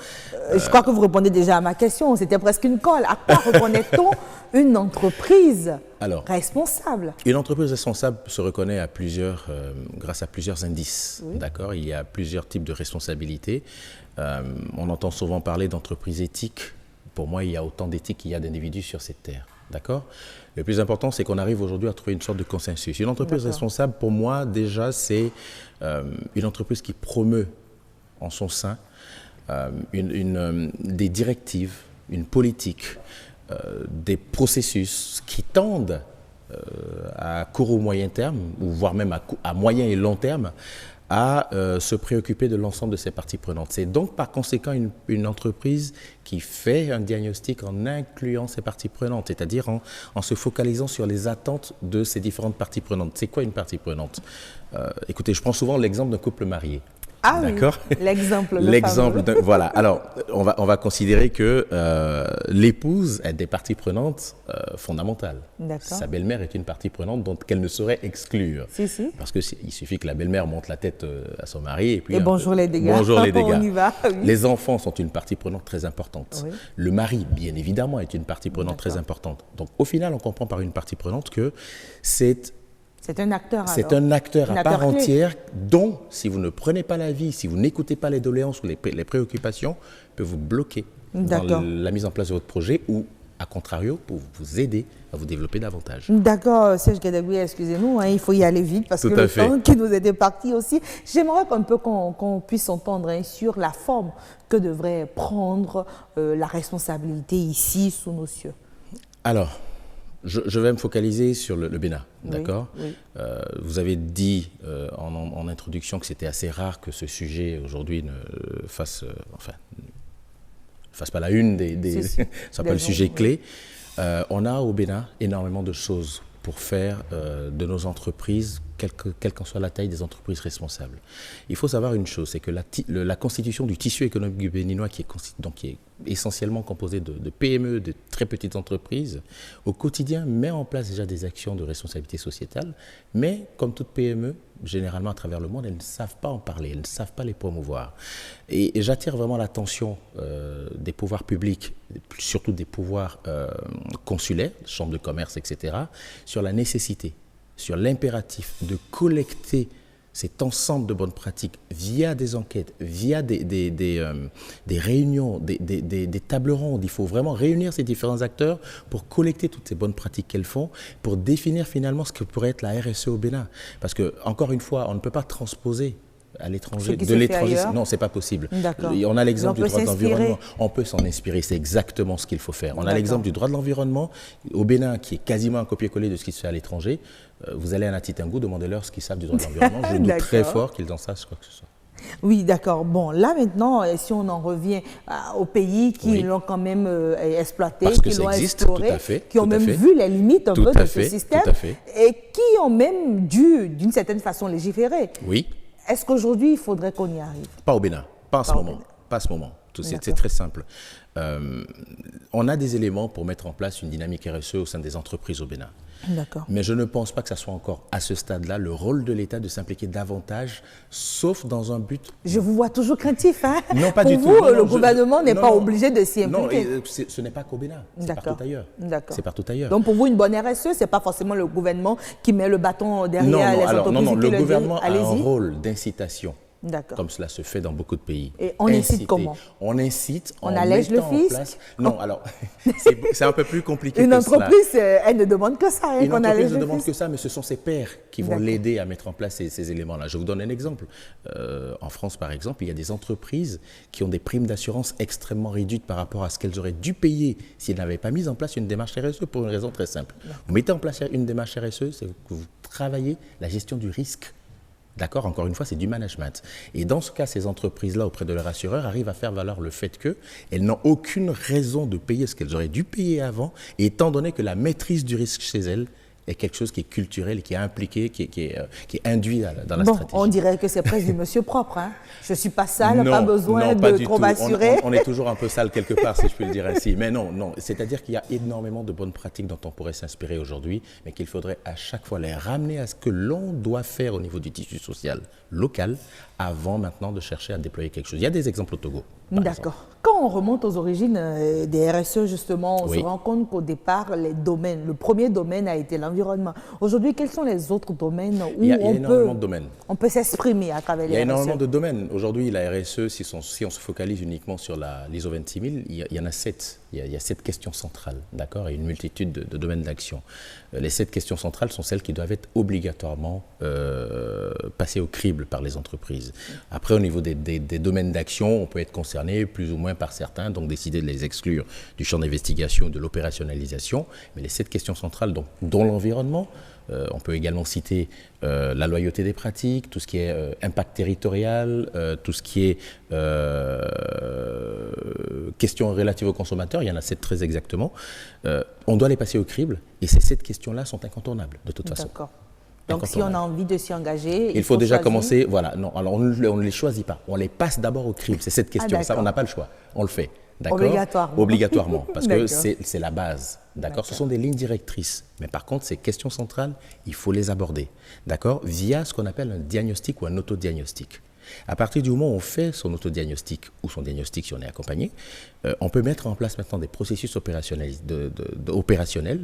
Je crois que vous répondez déjà à ma question. C'était presque une colle. À quoi reconnaît-on une entreprise responsable? Une entreprise responsable se reconnaît grâce à plusieurs indices. D'accord. Il y a plusieurs types de responsabilités. On entend souvent parler d'entreprise éthique. Pour moi, il y a autant d'éthique qu'il y a d'individus sur cette terre. D'accord? Le plus important, c'est qu'on arrive aujourd'hui à trouver une sorte de consensus. Une entreprise responsable, pour moi, déjà, c'est une entreprise qui promeut en son sein des directives, une politique, des processus qui tendent à court ou moyen terme, ou voire même à moyen et long terme, à se préoccuper de l'ensemble de ses parties prenantes. C'est donc par conséquent une entreprise qui fait un diagnostic en incluant ses parties prenantes, c'est-à-dire en se focalisant sur les attentes de ces différentes parties prenantes. C'est quoi une partie prenante? Écoutez, je prends souvent l'exemple d'un couple marié. Ah d'accord. Oui, l'exemple. Voilà. Alors, on va considérer que l'épouse est des parties prenantes fondamentales. Sa belle-mère est une partie prenante dont elle ne saurait exclure. Parce qu'il suffit que la belle-mère monte la tête à son mari et puis... Et bonjour les dégâts. Bonjour les dégâts. On y va. Oui. Les enfants sont une partie prenante très importante. Le mari, bien évidemment, est une partie prenante très importante. Donc, au final, on comprend par une partie prenante que c'est un acteur à part entière dont, si vous ne prenez pas la vie, si vous n'écoutez pas les doléances ou les préoccupations, peut vous bloquer dans la mise en place de votre projet ou, à contrario, pour vous aider à vous développer davantage. D'accord, Serge Guédégoui, excusez-nous, il faut y aller vite parce que le temps qui nous était parti aussi. J'aimerais un peu qu'on puisse entendre sur la forme que devrait prendre la responsabilité ici sous nos cieux. Alors, je vais me focaliser sur le Bénin, d'accord? Vous avez dit en introduction que c'était assez rare que ce sujet aujourd'hui ne fasse pas la une soit pas le sujet clé. On a au Bénin énormément de choses pour faire de nos entreprises, quelle qu'en soit la taille des entreprises responsables. Il faut savoir une chose, c'est que la constitution du tissu économique béninois, qui est essentiellement composé de PME, de très petites entreprises, au quotidien met en place déjà des actions de responsabilité sociétale, mais comme toute PME, généralement à travers le monde, elles ne savent pas en parler, elles ne savent pas les promouvoir. Et j'attire vraiment l'attention des pouvoirs publics, surtout des pouvoirs consulaires, chambres de commerce, etc., sur la nécessité, sur l'impératif de collecter cet ensemble de bonnes pratiques via des enquêtes, via des réunions, des tables rondes. Il faut vraiment réunir ces différents acteurs pour collecter toutes ces bonnes pratiques qu'elles font, pour définir finalement ce que pourrait être la RSE au Bénin. Parce que, encore une fois, on ne peut pas transposer à l'étranger, de l'étranger, non, c'est pas possible. D'accord. On a l'exemple du droit de l'environnement. On peut s'en inspirer, c'est exactement ce qu'il faut faire. On a l'exemple du droit de l'environnement au Bénin, qui est quasiment un copier-coller de ce qui se fait à l'étranger. Vous allez à Natitingou, demandez-leur ce qu'ils savent du droit de l'environnement. Je doute très fort qu'ils en sachent quoi que ce soit. Oui, d'accord. Bon, là maintenant, si on en revient aux pays qui l'ont quand même exploité, qui l'ont exploré, qui ont même vu les limites un peu de ce système et qui ont même dû, d'une certaine façon, légiférer. Oui. Est-ce qu'aujourd'hui, il faudrait qu'on y arrive? Pas au Bénin, pas en ce moment. Pas à ce moment. C'est très simple. On a des éléments pour mettre en place une dynamique RSE au sein des entreprises au Bénin. D'accord. Mais je ne pense pas que ça soit encore à ce stade-là le rôle de l'État de s'impliquer davantage, sauf dans un but... Je vous vois toujours craintif, hein? Non, pas du tout. Pour vous, le gouvernement n'est pas obligé de s'y impliquer. Non, ce n'est pas qu'au Bénin, c'est partout ailleurs. D'accord. C'est partout ailleurs. Donc pour vous, une bonne RSE, ce n'est pas forcément le gouvernement qui met le bâton derrière les entreprises. Non, le gouvernement a un rôle d'incitation. Comme cela se fait dans beaucoup de pays. Et on incite comment? On incite en allège le fisc place... Non, alors, c'est un peu plus compliqué Une entreprise, elle ne demande que ça. Une entreprise ne demande que ça, mais ce sont ses pairs qui vont l'aider à mettre en place ces éléments-là. Je vous donne un exemple. En France, par exemple, il y a des entreprises qui ont des primes d'assurance extrêmement réduites par rapport à ce qu'elles auraient dû payer si elles n'avaient pas mis en place une démarche RSE pour une raison très simple. Vous mettez en place une démarche RSE, c'est que vous travaillez la gestion du risque. D'accord, encore une fois, c'est du management. Et dans ce cas, ces entreprises-là, auprès de leur assureur, arrivent à faire valoir le fait qu'elles n'ont aucune raison de payer ce qu'elles auraient dû payer avant, et étant donné que la maîtrise du risque chez elles est quelque chose qui est culturel, qui est impliqué, qui est induit dans la stratégie. On dirait que c'est presque du monsieur propre. Hein. Je ne suis pas sale, pas besoin de trop m'assurer. On est toujours un peu sale quelque part, si je puis le dire ainsi. Mais non. C'est-à-dire qu'il y a énormément de bonnes pratiques dont on pourrait s'inspirer aujourd'hui, mais qu'il faudrait à chaque fois les ramener à ce que l'on doit faire au niveau du tissu social local, avant maintenant de chercher à déployer quelque chose. Il y a des exemples au Togo. D'accord. Quand on remonte aux origines des RSE, justement, on se rend compte qu'au départ, le premier domaine a été l'environnement. Aujourd'hui, quels sont les autres domaines où on peut s'exprimer à travers les RSE? Il y a énormément de domaines. Aujourd'hui, la RSE, si on se focalise uniquement sur l'ISO 26000, il y en a 7. Il y a 7 questions centrales, d'accord, et une multitude de domaines d'action. Les 7 questions centrales sont celles qui doivent être obligatoirement passées au crible par les entreprises. Après, au niveau des domaines d'action, on peut être concerné plus ou moins par certains, donc décider de les exclure du champ d'investigation, de l'opérationnalisation. Mais les 7 questions centrales, dont l'environnement, on peut également citer la loyauté des pratiques, tout ce qui est impact territorial, tout ce qui est questions relatives aux consommateurs, il y en a 7 très exactement. On doit les passer au crible et ces 7 questions-là sont incontournables de toute façon. D'accord. Donc si on a envie de s'y engager, il faut déjà commencer. Voilà, non, alors on ne les choisit pas, on les passe d'abord au crible. C'est cette question, ça on n'a pas le choix, on le fait. Obligatoirement, parce que c'est la base. D'accord. Ce sont des lignes directrices. Mais par contre, ces questions centrales, il faut les aborder. D'accord, via ce qu'on appelle un diagnostic ou un autodiagnostic. À partir du moment où on fait son autodiagnostic ou son diagnostic si on est accompagné, on peut mettre en place maintenant des processus opérationnels,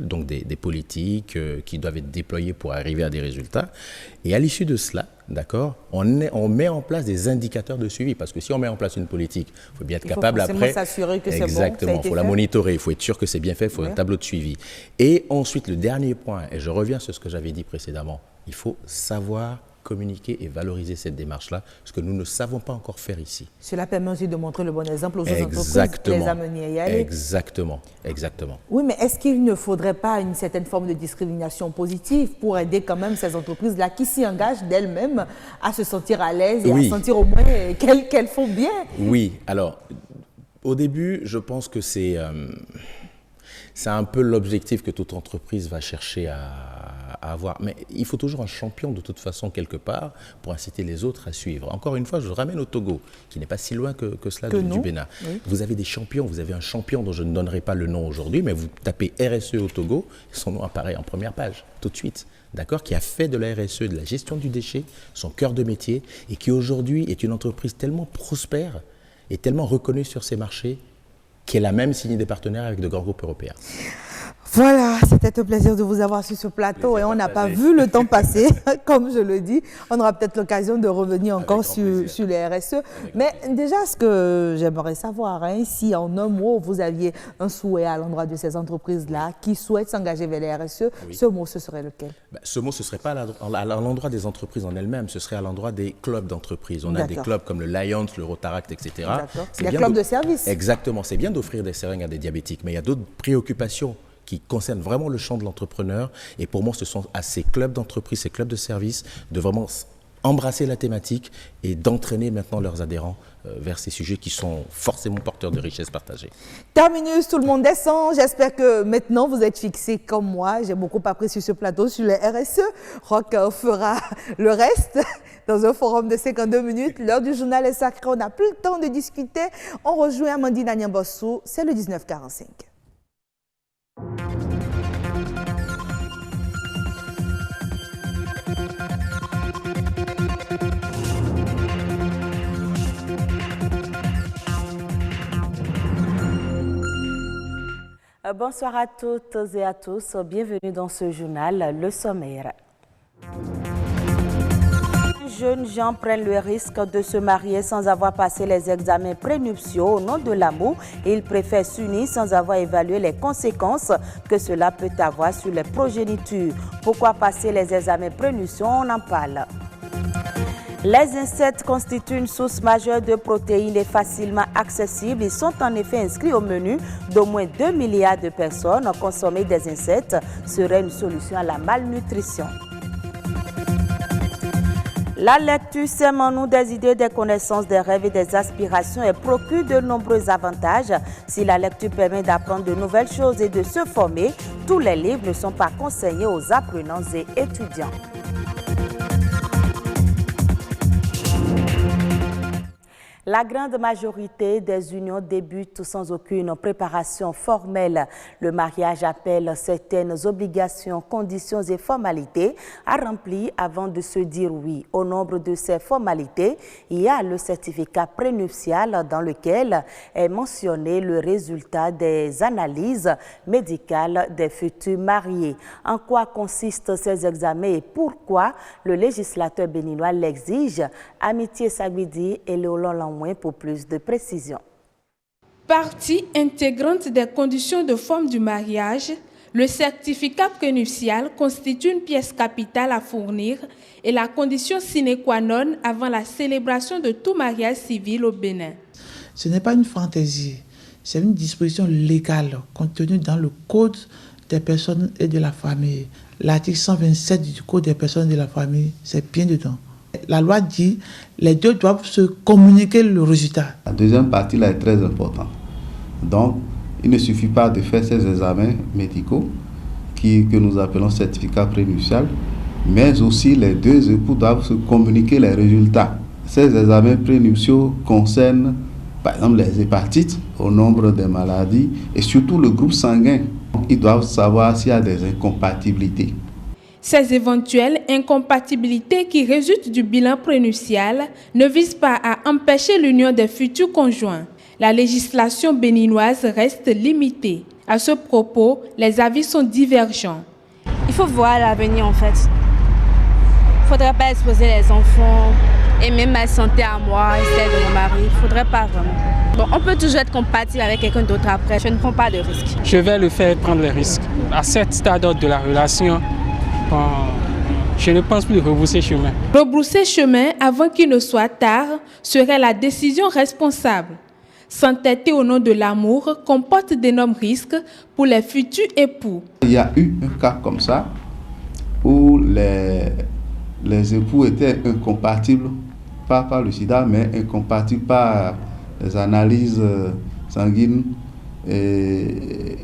donc des politiques qui doivent être déployées pour arriver à des résultats. Et à l'issue de cela, d'accord, on met en place des indicateurs de suivi. Parce que si on met en place une politique, il faut bien être capable après... s'assurer que c'est bon. Exactement, il faut la monitorer, il faut être sûr que c'est bien fait, il faut un tableau de suivi. Et ensuite, le dernier point, et je reviens sur ce que j'avais dit précédemment, il faut savoir communiquer et valoriser cette démarche-là, ce que nous ne savons pas encore faire ici. Cela permet aussi de montrer le bon exemple aux autres entreprises, les amener à y aller. Exactement. Oui, mais est-ce qu'il ne faudrait pas une certaine forme de discrimination positive pour aider quand même ces entreprises-là qui s'y engagent d'elles-mêmes à se sentir à l'aise et à sentir au moins qu'elles font bien? Oui, alors, au début, je pense que c'est un peu l'objectif que toute entreprise va chercher à avoir. Mais il faut toujours un champion de toute façon quelque part pour inciter les autres à suivre. Encore une fois, je ramène au Togo, qui n'est pas si loin que cela du Bénin. Oui. Vous avez des champions, vous avez un champion dont je ne donnerai pas le nom aujourd'hui, mais vous tapez RSE au Togo, son nom apparaît en première page, tout de suite. D'accord, qui a fait de la RSE, de la gestion du déchet, son cœur de métier, et qui aujourd'hui est une entreprise tellement prospère et tellement reconnue sur ses marchés qu'elle a même signé des partenaires avec de grands groupes européens. Voilà, c'était un plaisir de vous avoir sur ce plateau et on n'a pas vu le temps passer, comme je le dis. On aura peut-être l'occasion de revenir encore sur les RSE. Mais déjà, ce que j'aimerais savoir, si en un mot, vous aviez un souhait à l'endroit de ces entreprises-là qui souhaitent s'engager vers les RSE, ce mot, ce serait lequel? Ce mot, ce ne serait pas à l'endroit des entreprises en elles-mêmes, ce serait à l'endroit des clubs d'entreprises. On a des clubs comme le Lions, le Rotaract, etc. Des clubs de service. Exactement, c'est bien d'offrir des seringues à des diabétiques, mais il y a d'autres préoccupations qui concernent vraiment le champ de l'entrepreneur. Et pour moi, ce sont à ces clubs d'entreprise, ces clubs de service, de vraiment embrasser la thématique et d'entraîner maintenant leurs adhérents vers ces sujets qui sont forcément porteurs de richesses partagées. Terminus, tout le monde descend. J'espère que maintenant vous êtes fixés comme moi. J'ai beaucoup appris sur ce plateau sur les RSE. Roch fera le reste dans un forum de 52 minutes. L'heure du journal est sacrée. On n'a plus le temps de discuter. On rejoint Amandine Agnambossou. C'est le 19h45. Bonsoir à toutes et à tous. Bienvenue dans ce journal, le sommaire. Jeunes gens prennent le risque de se marier sans avoir passé les examens prénuptiaux au nom de l'amour et ils préfèrent s'unir sans avoir évalué les conséquences que cela peut avoir sur les progénitures. Pourquoi passer les examens prénuptiaux? On en parle. Les insectes constituent une source majeure de protéines et facilement accessibles. Ils sont en effet inscrits au menu d'au moins 2 milliards de personnes. Consommer des insectes serait une solution à la malnutrition. La lecture sème en nous des idées, des connaissances, des rêves et des aspirations et procure de nombreux avantages. Si la lecture permet d'apprendre de nouvelles choses et de se former, tous les livres ne sont pas conseillés aux apprenants et étudiants. La grande majorité des unions débutent sans aucune préparation formelle. Le mariage appelle certaines obligations, conditions et formalités à remplir avant de se dire oui. Au nombre de ces formalités, il y a le certificat prénuptial dans lequel est mentionné le résultat des analyses médicales des futurs mariés. En quoi consistent ces examens et pourquoi le législateur béninois l'exige? Amitié Saguidi et Léolon Langouin pour plus de précision. Partie intégrante des conditions de forme du mariage, le certificat prénuptial constitue une pièce capitale à fournir et la condition sine qua non avant la célébration de tout mariage civil au Bénin. Ce n'est pas une fantaisie, c'est une disposition légale contenue dans le Code des personnes et de la famille. L'article 127 du Code des personnes et de la famille, c'est bien dedans. La loi dit les deux doivent se communiquer le résultat. La deuxième partie là est très importante. Donc, il ne suffit pas de faire ces examens médicaux que nous appelons certificat prénuptial, mais aussi les deux époux doivent se communiquer les résultats. Ces examens prénuptiaux concernent par exemple les hépatites, au nombre des maladies et surtout le groupe sanguin. Ils doivent savoir s'il y a des incompatibilités. Ces éventuelles incompatibilités qui résultent du bilan prénuptial ne visent pas à empêcher l'union des futurs conjoints. La législation béninoise reste limitée. À ce propos, les avis sont divergents. Il faut voir l'avenir en fait. Il ne faudrait pas exposer les enfants et même ma santé à moi et celle de mon mari. Il ne faudrait pas vraiment. Bon, on peut toujours être compatible avec quelqu'un d'autre après. Je ne prends pas de risques. Je vais le faire prendre les risques. À ce stade de la relation, je ne pense plus rebrousser chemin. Rebrousser chemin avant qu'il ne soit tard serait la décision responsable. S'entêter au nom de l'amour comporte d'énormes risques pour les futurs époux. Il y a eu un cas comme ça où les époux étaient incompatibles, pas par le sida, mais incompatibles par les analyses sanguines. Et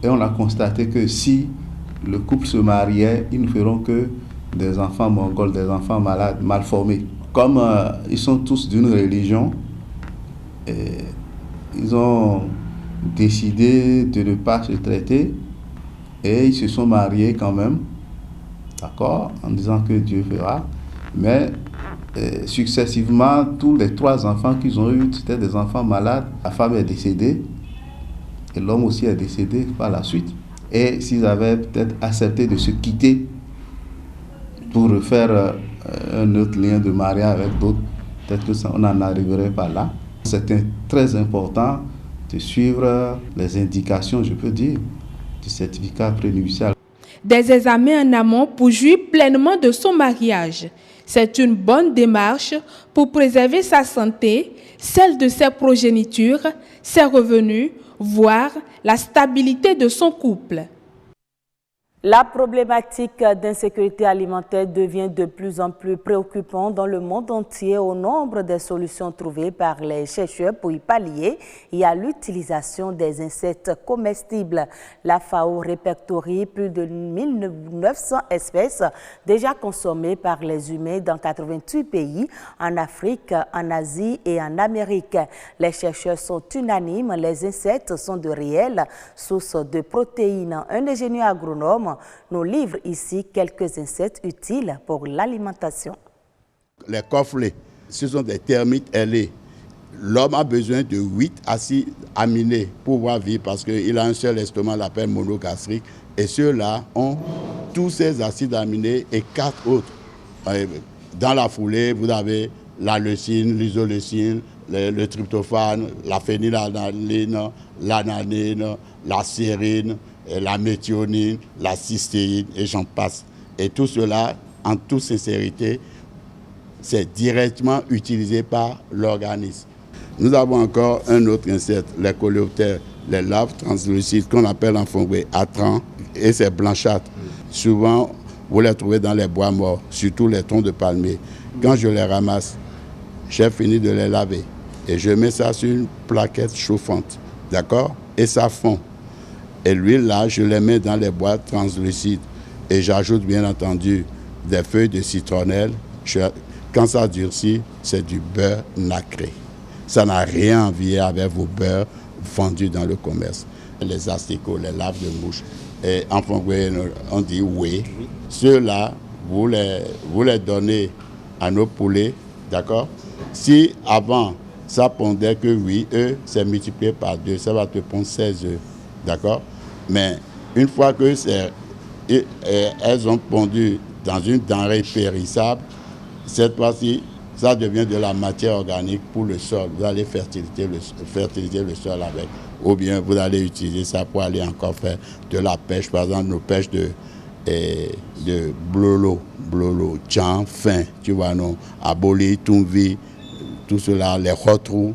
on a constaté que si le couple se mariait, ils ne feront que des enfants mongols, des enfants malades, mal formés. Comme ils sont tous d'une religion, ils ont décidé de ne pas se traiter et ils se sont mariés quand même, d'accord, en disant que Dieu fera. Mais successivement, tous les 3 enfants qu'ils ont eus, c'était des enfants malades. La femme est décédée et l'homme aussi est décédé par la suite. et s'ils avaient peut-être accepté de se quitter pour refaire un autre lien de mariage avec d'autres, peut-être qu'on n'en arriverait pas là. C'est très important de suivre les indications, je peux dire, du certificat prénuptial. Des examens en amont pour jouir pleinement de son mariage. C'est une bonne démarche pour préserver sa santé, celle de ses progénitures, ses revenus, voire la stabilité de son couple. La problématique d'insécurité alimentaire devient de plus en plus préoccupante dans le monde entier au nombre des solutions trouvées par les chercheurs pour y pallier et à l'utilisation des insectes comestibles. La FAO répertorie plus de 1900 espèces déjà consommées par les humains dans 88 pays, en Afrique, en Asie et en Amérique. Les chercheurs sont unanimes, les insectes sont de réelles sources de protéines. Un ingénieur agronome nous livre ici quelques insectes utiles pour l'alimentation. Les corflés, ce sont des termites ailés. L'homme a besoin de 8 acides aminés pour pouvoir vivre parce qu'il a un seul estomac, on l'appelle monogastrique. Et ceux-là ont tous ces acides aminés et 4 autres. Dans la foulée, vous avez la leucine, l'isoleucine, le tryptophane, la phénylalanine, l'ananine, la sérine, la méthionine, la cystéine et j'en passe. Et tout cela, en toute sincérité, c'est directement utilisé par l'organisme. Nous avons encore un autre insecte, les coléoptères, les larves translucides qu'on appelle en fongré atrans et c'est blanchâtres. Souvent, vous les trouvez dans les bois morts, surtout les troncs de palmier. Quand je les ramasse, j'ai fini de les laver et je mets ça sur une plaquette chauffante, d'accord? Et ça fond. Et l'huile là, je les mets dans les boîtes translucides et j'ajoute bien entendu des feuilles de citronnelle. Quand ça durcit, c'est du beurre nacré. Ça n'a rien à voir avec vos beurres vendus dans le commerce. Les asticots, les larves de mouche, et en français, on dit oui. Ceux-là, vous les donnez à nos poulets, d'accord? Si avant, ça pondait que 8 œufs, c'est multiplié par 2, ça va te pondre 16 œufs, d'accord? Mais une fois que elles ont pondu dans une denrée périssable, cette fois-ci, ça devient de la matière organique pour le sol. Vous allez fertiliser le sol avec. Ou bien vous allez utiliser ça pour aller encore faire de la pêche. Par exemple, nos pêches de blolo, tchan, fin, tu vois, non, aboli, tumvi, tout cela, les retrous.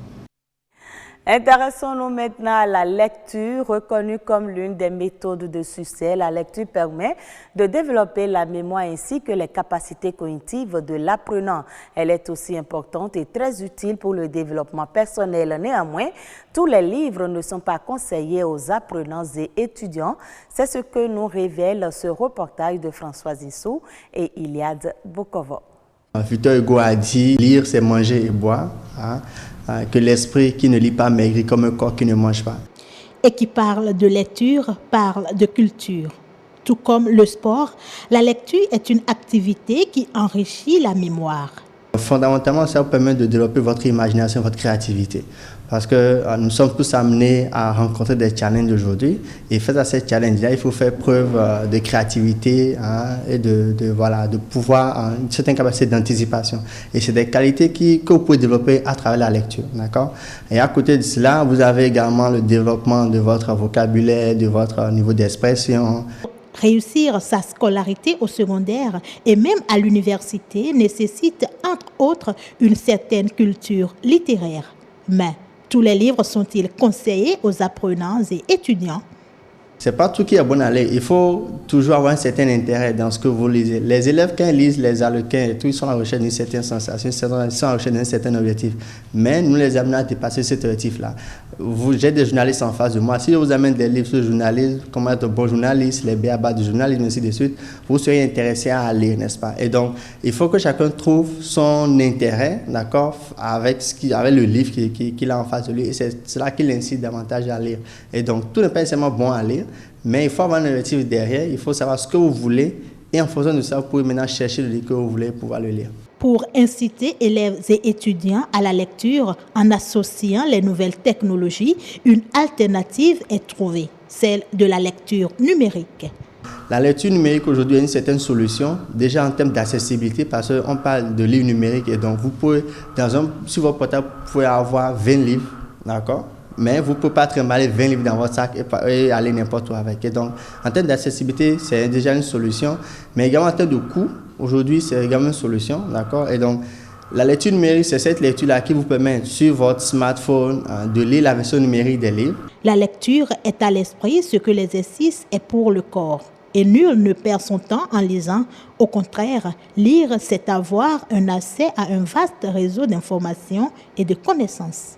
Intéressons-nous maintenant à la lecture, reconnue comme l'une des méthodes de succès. La lecture permet de développer la mémoire ainsi que les capacités cognitives de l'apprenant. Elle est aussi importante et très utile pour le développement personnel. Néanmoins, tous les livres ne sont pas conseillés aux apprenants et étudiants. C'est ce que nous révèle ce reportage de François Issou et Iliad Bokovo. Victor Hugo a dit « Lire, c'est manger et boire hein, ». Que l'esprit qui ne lit pas maigrit comme un corps qui ne mange pas. Et qui parle de lecture, parle de culture. Tout comme le sport, la lecture est une activité qui enrichit la mémoire. Fondamentalement, ça vous permet de développer votre imagination, votre créativité. Parce que nous sommes tous amenés à rencontrer des challenges aujourd'hui. Et face à ces challenges-là, il faut faire preuve de créativité hein, et de pouvoir, une certaine capacité d'anticipation. Et c'est des qualités que vous pouvez développer à travers la lecture. D'accord? Et à côté de cela, vous avez également le développement de votre vocabulaire, de votre niveau d'expression. Réussir sa scolarité au secondaire et même à l'université nécessite, entre autres, une certaine culture littéraire. Mais tous les livres sont-ils conseillés aux apprenants et étudiants? C'est pas tout qui est bon à lire. Il faut toujours avoir un certain intérêt dans ce que vous lisez. Les élèves, quand ils lisent les Harlequins et tout, ils sont à la recherche d'une certaine sensation, ils sont à la recherche d'un certain objectif. Mais nous les amenons à dépasser cet objectif-là. J'ai des journalistes en face de moi. Si je vous amène des livres sur le journalisme, comment être un bon journaliste, les b.a.-ba du journalisme, ainsi de suite, vous serez intéressé à lire, n'est-ce pas? Et donc, il faut que chacun trouve son intérêt, d'accord, avec le livre qu'il a en face de lui. Et c'est cela qui l'incite davantage à lire. Et donc, tout n'est pas nécessairement bon à lire, mais il faut avoir un objectif derrière, il faut savoir ce que vous voulez, et en fonction de ça, vous pouvez maintenant chercher le livre que vous voulez pour pouvoir le lire. Pour inciter élèves et étudiants à la lecture en associant les nouvelles technologies, une alternative est trouvée. celle de la lecture numérique. La lecture numérique aujourd'hui a une certaine solution, déjà en termes d'accessibilité, parce qu'on parle de livres numériques et donc vous pouvez, sur votre portable, vous pouvez avoir 20 livres, d'accord? Mais vous ne pouvez pas trimballer 20 livres dans votre sac et aller n'importe où avec. Et donc, en termes d'accessibilité, c'est déjà une solution, mais également en termes de coût, aujourd'hui, c'est également une solution, d'accord? Et donc, la lecture numérique, c'est cette lecture-là qui vous permet, sur votre smartphone, de lire la version numérique des livres. La lecture est à l'esprit ce que l'exercice est pour le corps. Et nul ne perd son temps en lisant. Au contraire, lire, c'est avoir un accès à un vaste réseau d'informations et de connaissances.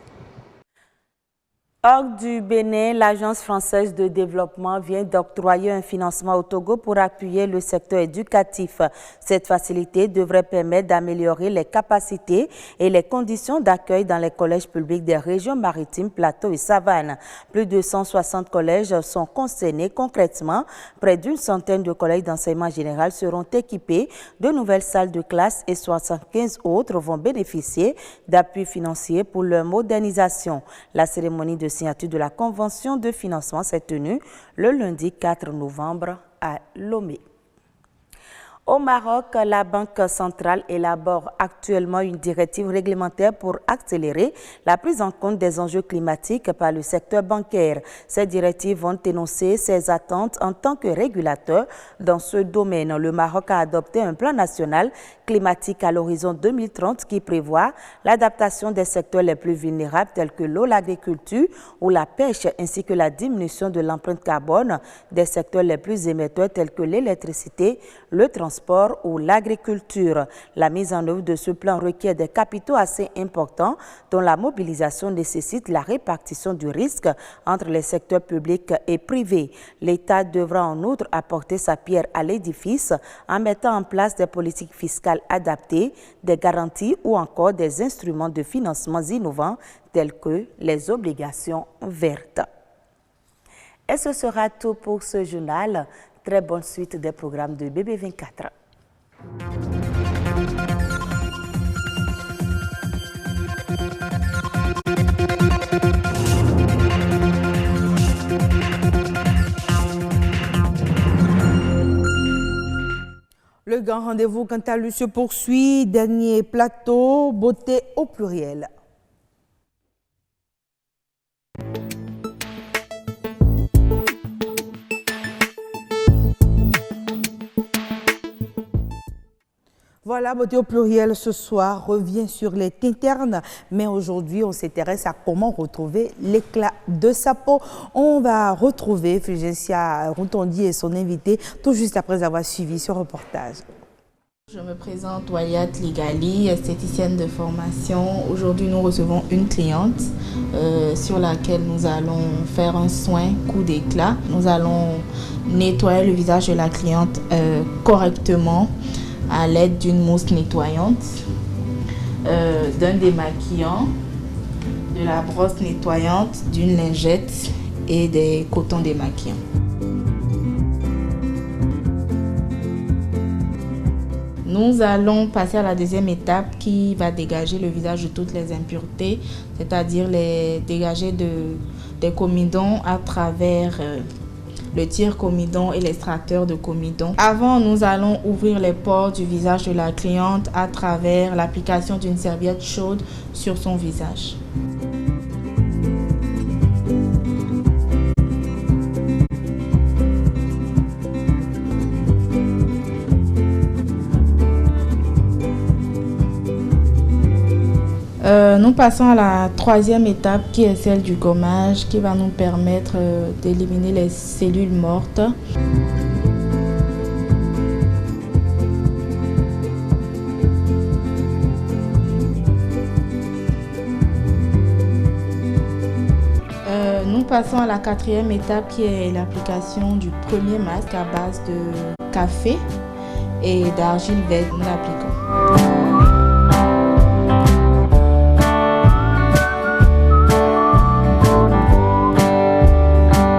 Hors du Bénin, l'Agence française de développement vient d'octroyer un financement au Togo pour appuyer le secteur éducatif. Cette facilité devrait permettre d'améliorer les capacités et les conditions d'accueil dans les collèges publics des régions maritimes, plateaux et savanes. Plus de 160 collèges sont concernés concrètement. Près d'une centaine de collèges d'enseignement général seront équipés de nouvelles salles de classe et 75 autres vont bénéficier d'appuis financiers pour leur modernisation. La cérémonie de signature de la convention de financement s'est tenue le lundi 4 novembre à Lomé. Au Maroc, la Banque centrale élabore actuellement une directive réglementaire pour accélérer la prise en compte des enjeux climatiques par le secteur bancaire. Ces directives vont énoncer ses attentes en tant que régulateur dans ce domaine. Le Maroc a adopté un plan national climatique à l'horizon 2030 qui prévoit l'adaptation des secteurs les plus vulnérables tels que l'eau, l'agriculture ou la pêche, ainsi que la diminution de l'empreinte carbone des secteurs les plus émetteurs tels que l'électricité, le transport ou l'agriculture. La mise en œuvre de ce plan requiert des capitaux assez importants dont la mobilisation nécessite la répartition du risque entre les secteurs publics et privés. L'État devra en outre apporter sa pierre à l'édifice en mettant en place des politiques fiscales adaptées, des garanties ou encore des instruments de financement innovants tels que les obligations vertes. Et ce sera tout pour ce journal. Très bonne suite des programmes de BB24. Le grand rendez-vous, quant à lui, se poursuit. Dernier plateau, beauté au pluriel. Voilà, beauté au pluriel ce soir revient sur les teintes ternes, mais aujourd'hui on s'intéresse à comment retrouver l'éclat de sa peau. On va retrouver Fulgencia Routondi et son invité tout juste après avoir suivi ce reportage. Je me présente Wayat Ligali, esthéticienne de formation. Aujourd'hui, nous recevons une cliente sur laquelle nous allons faire un soin coup d'éclat. Nous allons nettoyer le visage de la cliente correctement à l'aide d'une mousse nettoyante, d'un démaquillant, de la brosse nettoyante, d'une lingette et des cotons démaquillants. Nous allons passer à la deuxième étape qui va dégager le visage de toutes les impuretés, c'est-à-dire les dégager des comedons à travers le tire-comedon et l'extracteur de comedon. Avant, nous allons ouvrir les pores du visage de la cliente à travers l'application d'une serviette chaude sur son visage. Nous passons à la troisième étape qui est celle du gommage qui va nous permettre d'éliminer les cellules mortes. Nous passons à la quatrième étape qui est l'application du premier masque à base de café et d'argile verte. Nous l'appliquons.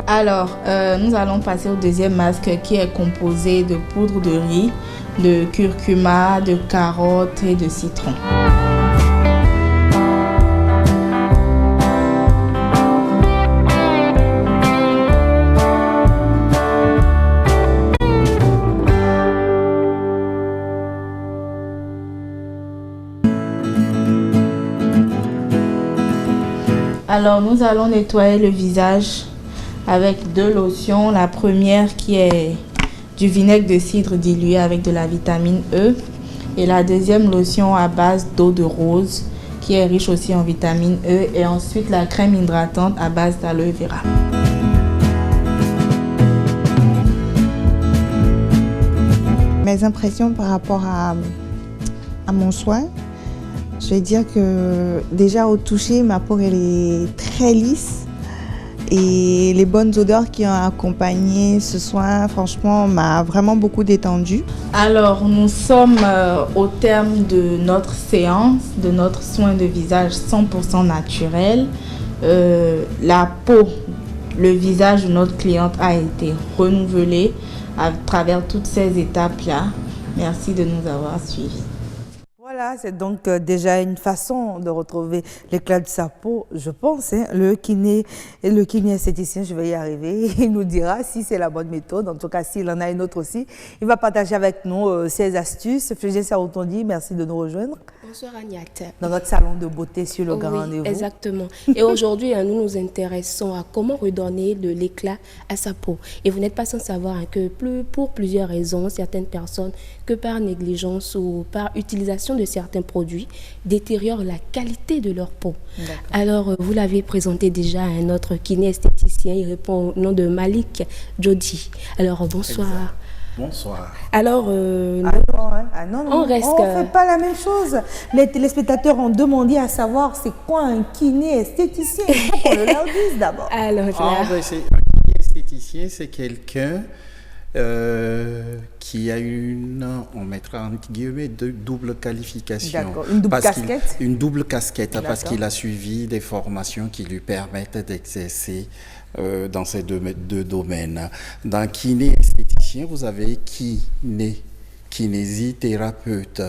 Alors, nous allons passer au deuxième masque qui est composé de poudre de riz, de curcuma, de carottes et de citron. Alors, nous allons nettoyer le visage avec 2 lotions. La première qui est du vinaigre de cidre dilué avec de la vitamine E. Et la deuxième lotion à base d'eau de rose qui est riche aussi en vitamine E. Et ensuite, la crème hydratante à base d'aloe vera. Mes impressions par rapport à mon soin, je vais dire que déjà au toucher, ma peau elle est très lisse et les bonnes odeurs qui ont accompagné ce soin, franchement, m'a vraiment beaucoup détendue. Alors, nous sommes au terme de notre séance, de notre soin de visage 100% naturel. La peau, le visage de notre cliente a été renouvelé à travers toutes ces étapes-là. Merci de nous avoir suivis. Voilà, c'est donc déjà une façon de retrouver l'éclat de sa peau, je pense. Le kiné esthéticien, je vais y arriver, il nous dira si c'est la bonne méthode. En tout cas, s'il en a une autre aussi, il va partager avec nous ses astuces. Flégé Saroutondi, merci de nous rejoindre. Bonsoir Agnate. Dans notre salon de beauté sur le Grand Rendez-vous. Exactement. Et aujourd'hui, nous nous intéressons à comment redonner de l'éclat à sa peau. Et vous n'êtes pas sans savoir que pour plusieurs raisons, certaines personnes, que par négligence ou par utilisation de certains produits, détériorent la qualité de leur peau. Alors, vous l'avez présenté déjà à un autre kiné esthéticien, il répond au nom de Malik Jody. Alors, bonsoir. Exact. Bonsoir. Alors, on ne fait pas la même chose. Les téléspectateurs ont demandé à savoir c'est quoi un kiné esthéticien. Il faut qu'on le leur dise d'abord. Alors, un kiné esthéticien, c'est quelqu'un qui a on mettra entre guillemets, double qualification. D'accord, une double casquette. Une double casquette, parce qu'il a suivi des formations qui lui permettent d'exercer dans ces deux domaines. Dans kiné esthéticien, vous avez kinésithérapeute.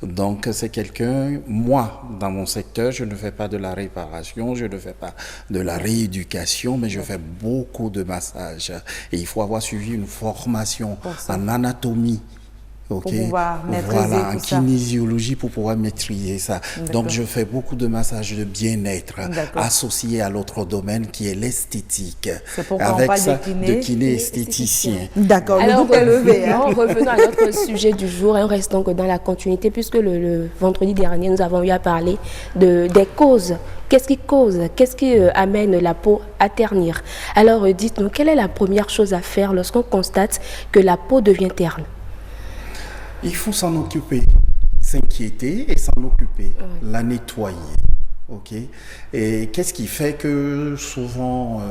Donc, c'est quelqu'un, moi, dans mon secteur, je ne fais pas de la réparation, je ne fais pas de la rééducation, mais je fais beaucoup de massages. Et il faut avoir suivi une formation en anatomie. Pour pouvoir maîtriser en kinésiologie pour pouvoir maîtriser ça. Donc, je fais beaucoup de massages de bien-être associés à l'autre domaine qui est l'esthétique. C'est pourquoi avec on parle ça, de kiné esthéticien. D'accord, alors, revenons à notre sujet du jour et on reste donc dans la continuité puisque le vendredi dernier, nous avons eu à parler des causes. Qu'est-ce qui amène la peau à ternir? Alors, dites-nous, quelle est la première chose à faire lorsqu'on constate que la peau devient terne? Il faut s'en occuper, s'inquiéter et s'en occuper, la nettoyer. Et qu'est-ce qui fait que souvent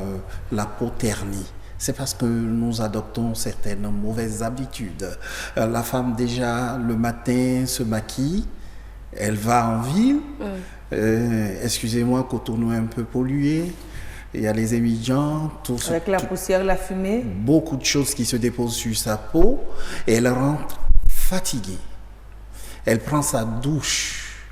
la peau ternit? C'est parce que nous adoptons certaines mauvaises habitudes. La femme déjà le matin se maquille, elle va en ville, excusez-moi, Cotonou est un peu pollué. Il y a les émigrants, avec la poussière, la fumée. Beaucoup de choses qui se déposent sur sa peau et elle rentre fatiguée. Elle prend sa douche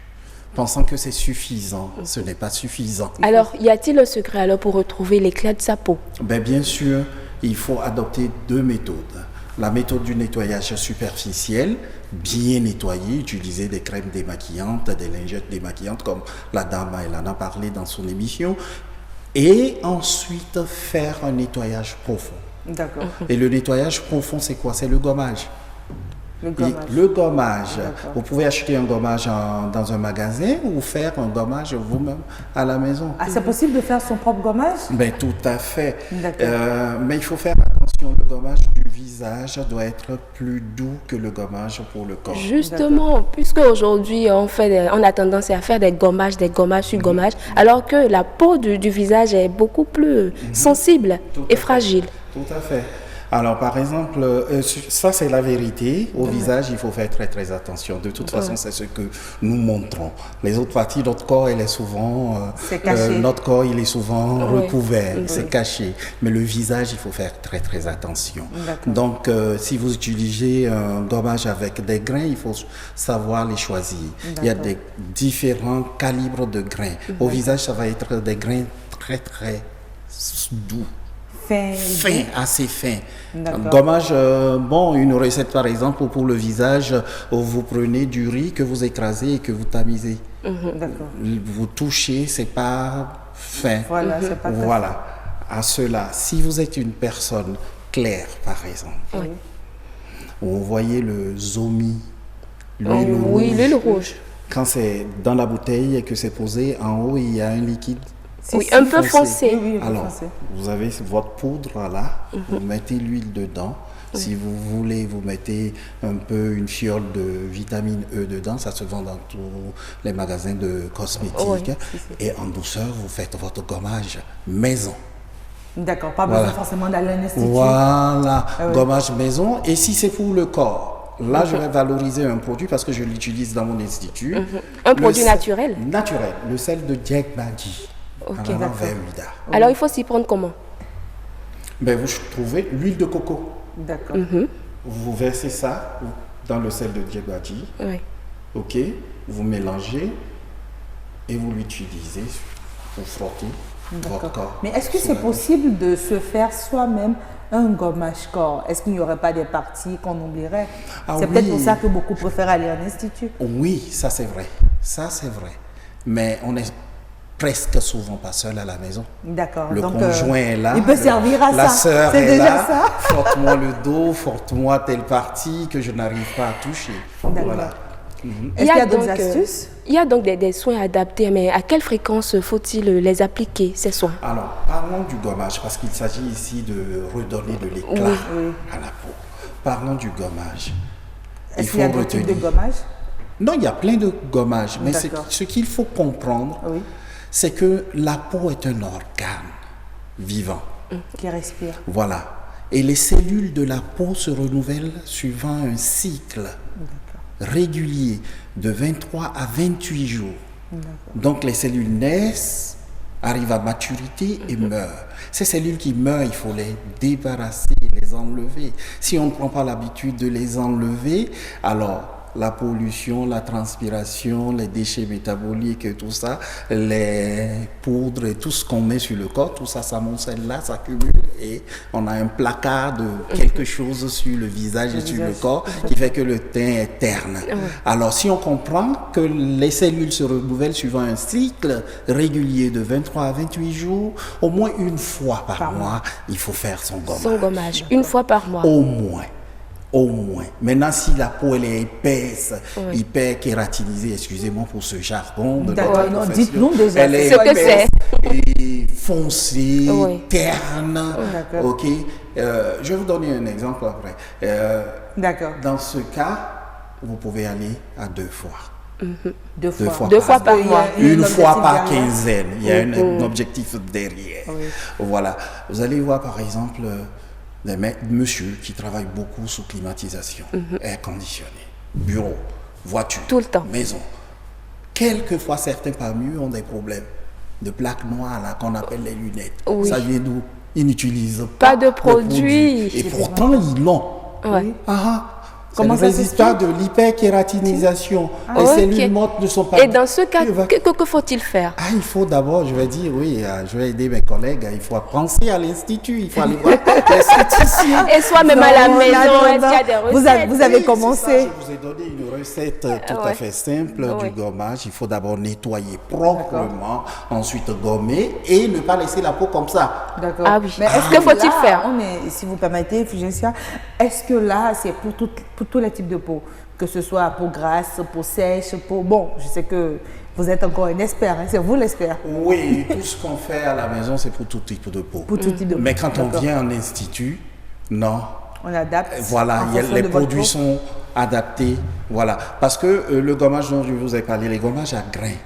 pensant que c'est suffisant. Ce n'est pas suffisant. Alors, y a-t-il un secret alors pour retrouver l'éclat de sa peau? Bien sûr, il faut adopter 2 méthodes. La méthode du nettoyage superficiel, bien nettoyer, utiliser des crèmes démaquillantes, des lingettes démaquillantes, comme la dame elle en a parlé dans son émission. Et ensuite, faire un nettoyage profond. D'accord. Et le nettoyage profond, c'est quoi? C'est le gommage. Le gommage. Vous pouvez acheter un gommage dans un magasin ou faire un gommage vous-même à la maison. Ah, c'est possible de faire son propre gommage? Tout à fait. Mais il faut faire attention, le gommage du visage doit être plus doux que le gommage pour le corps. Justement, puisque aujourd'hui on a tendance à faire des gommages sur gommages, alors que la peau du visage est beaucoup plus sensible et fragile. Tout à fait. Alors, par exemple, ça c'est la vérité. Au visage, il faut faire très très attention. De toute façon, c'est ce que nous montrons. Les autres parties de notre corps, elle est souvent, notre corps, il est souvent recouvert, c'est caché. Mais le visage, il faut faire très très attention. Donc, si vous utilisez un gommage avec des grains, il faut savoir les choisir. Il y a des différents calibres de grains. Au visage, ça va être des grains très très doux. Fin, assez fin. Gommage, une recette par exemple pour le visage, vous prenez du riz que vous écrasez et que vous tamisez. Vous touchez, c'est pas fin. Voilà, c'est pas très Voilà. À cela, si vous êtes une personne claire, par exemple, vous voyez le zomi, l'huile rouge. Oui, l'huile rouge. Quand c'est dans la bouteille et que c'est posé, en haut, il y a un liquide. Oui, un peu foncé. Alors, vous avez votre poudre là, vous mettez l'huile dedans. Si vous voulez, vous mettez un peu une fiole de vitamine E dedans. Ça se vend dans tous les magasins de cosmétiques. Et en douceur, vous faites votre gommage maison. D'accord, pas besoin forcément d'aller à un institut. Voilà, gommage maison. Et si c'est pour le corps, là, je vais valoriser un produit parce que je l'utilise dans mon institut. Un produit naturel? Naturel, le sel de Djekbadji. Ok, d'accord. Alors, il faut s'y prendre comment? Ben, vous trouvez l'huile de coco. D'accord. Vous versez ça dans le sel de Djekbadji. Oui. Ok, vous mélangez et vous l'utilisez pour frotter votre corps. Mais est-ce que c'est possible de se faire soi-même un gommage corps? Est-ce qu'il n'y aurait pas des parties qu'on oublierait? C'est peut-être pour ça que beaucoup préfèrent aller à l'institut. Oui, ça c'est vrai. Ça c'est vrai. Mais on est presque souvent pas seul à la maison. D'accord. Le donc, conjoint est là. Il peut servir à la ça. sœur C'est est déjà là. ça. Frotte-moi le dos, frotte-moi telle partie que je n'arrive pas à toucher. Voilà. Est-ce qu'il y a d'autres astuces? Il y a donc des soins adaptés, mais à quelle fréquence faut-il les appliquer, ces soins? Alors, parlons du gommage, parce qu'il s'agit ici de redonner de l'éclat à la peau. Parlons du gommage. Est-ce qu'il y a d'autres types de gommage? Non, il y a plein de gommages, mais ce qu'il faut comprendre, c'est que la peau est un organe vivant. Qui respire. Voilà. Et les cellules de la peau se renouvellent suivant un cycle régulier de 23 à 28 jours. Donc les cellules naissent, arrivent à maturité et meurent. Ces cellules qui meurent, il faut les débarrasser, les enlever. Si on ne prend pas l'habitude de les enlever, alors la pollution, la transpiration, les déchets métaboliques, tout ça, les poudres et tout ce qu'on met sur le corps, tout ça s'amoncelle là, s'accumule et on a un placard de quelque chose sur le visage et sur le corps qui fait que le teint est terne. Alors si on comprend que les cellules se renouvellent suivant un cycle régulier de 23 à 28 jours, au moins une fois par mois, il faut faire son gommage. Son gommage, une fois par mois. Au moins. Au moins. Maintenant, si la peau elle est épaisse, hyper kératinisée, excusez-moi pour ce jargon de D'accord, non, dites-nous déjà elle est ce que c'est. Et foncée, terne. Ok. Je vais vous donner un exemple après. D'accord. Dans ce cas, vous pouvez aller à 2 fois. Deux fois par mois. Une fois par quinzaine. Il y a un objectif derrière. Voilà. Vous allez voir par exemple des monsieur qui travaillent beaucoup sous climatisation, air conditionné, bureau, voiture, tout le temps, maison. Quelquefois, certains parmi eux ont des problèmes de plaques noires là qu'on appelle les lunettes. Ça vient d'où? Ils n'utilisent pas de produits. Et pourtant, ils l'ont. Comment c'est le résultat de l'hyperkératinisation. Les cellules mortes ne sont pas... Et dans ce cas, que faut-il faire? Il faut d'abord, je vais dire, je vais aider mes collègues, il faut penser à l'institut, il faut aller voir l'esthéticien. Et soi-même à la maison, est-ce qu'il y a des recettes? Vous avez commencé. Je vous ai donné une recette tout à fait simple du gommage. Il faut d'abord nettoyer proprement, ensuite gommer et ne pas laisser la peau comme ça. D'accord. Ah oui. Mais est-ce que faut-il faire? Si vous permettez, Fulgencia, est-ce que là, c'est pour tous les types de peau, que ce soit peau grasse, peau sèche, peau... Bon, je sais que vous êtes encore un expert, c'est vous l'expert. Oui, tout ce qu'on fait à la maison, c'est pour tout type de peau. Pour tout type de peau. Mais quand on vient en institut, non. On adapte. Voilà, les produits sont adaptés. Voilà, parce que le gommage dont je vous ai parlé, les gommages à grains,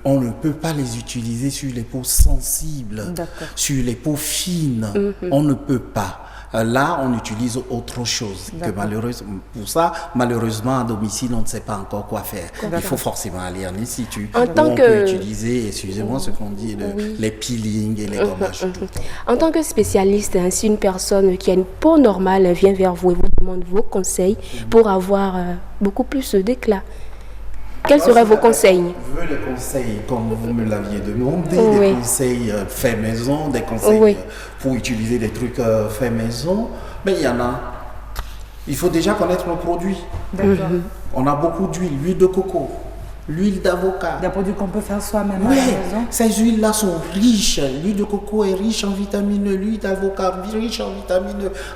on ne peut pas les utiliser sur les peaux sensibles, sur les peaux fines. On ne peut pas. Là, on utilise autre chose. Que pour ça, malheureusement, à domicile, on ne sait pas encore quoi faire. Il faut forcément aller en institut. On peut utiliser, excusez-moi ce qu'on dit, les peelings et les gommages. En tant que spécialiste, si une personne qui a une peau normale vient vers vous et vous demande vos conseils pour avoir beaucoup plus d'éclat, quels seraient vos conseils? Je veux les conseils, comme vous me l'aviez demandé, des conseils faits maison, des conseils pour utiliser des trucs faits maison. Mais il y en a. Il faut déjà connaître nos produits. On a beaucoup d'huile de coco. l'huile d'avocat. Des produits qu'on peut faire soi-même à Oui, la maison. ces huiles-là sont riches. L'huile de coco est riche en vitamines, l'huile d'avocat riche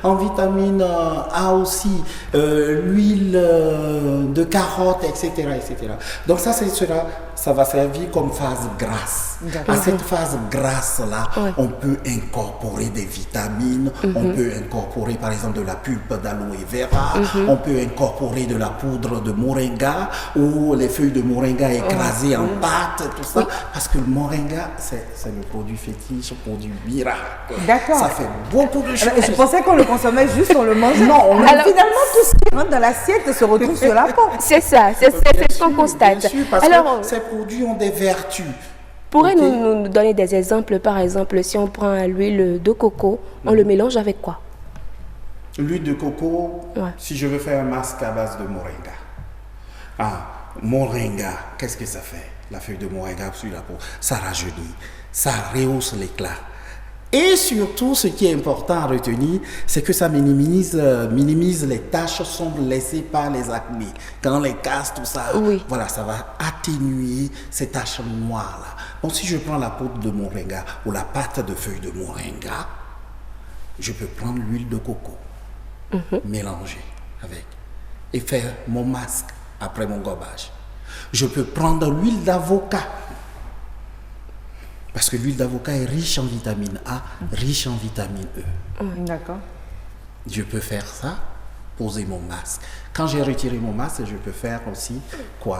en vitamine A aussi, l'huile de carotte, etc., etc. Donc ça va servir comme phase grasse. À cette phase grasse-là, on peut incorporer des vitamines, on peut incorporer par exemple de la pulpe d'aloe vera, on peut incorporer de la poudre de moringa ou les feuilles de moringa écrasées en pâte, tout ça, parce que le moringa, c'est le produit fétiche, le produit miracle. D'accord. Ça fait beaucoup de choses. Je pensais qu'on le consommait juste, on le mangeait. Non, alors, finalement, tout ce qui rentre dans l'assiette se retrouve sur la peau. C'est ça, c'est ce qu'on constate. Bien sûr, parce que ces produits ont des vertus. Pourrez-vous nous donner des exemples? Par exemple, si on prend l'huile de coco, on le mélange avec quoi? L'huile de coco, si je veux faire un masque à base de moringa. Moringa, qu'est-ce que ça fait? La feuille de moringa sur la peau, ça rajeunit, ça rehausse l'éclat. Et surtout, ce qui est important à retenir, c'est que ça minimise les taches sombres laissées par les acnés. Quand les casse, tout ça, voilà, ça va atténuer ces taches noires-là. Donc, si je prends la poudre de moringa ou la pâte de feuilles de moringa, je peux prendre l'huile de coco, mélanger avec, et faire mon masque après mon gobage. Je peux prendre l'huile d'avocat, parce que l'huile d'avocat est riche en vitamine A, riche en vitamine E. D'accord. Je peux faire ça, poser mon masque. Quand j'ai retiré mon masque, je peux faire aussi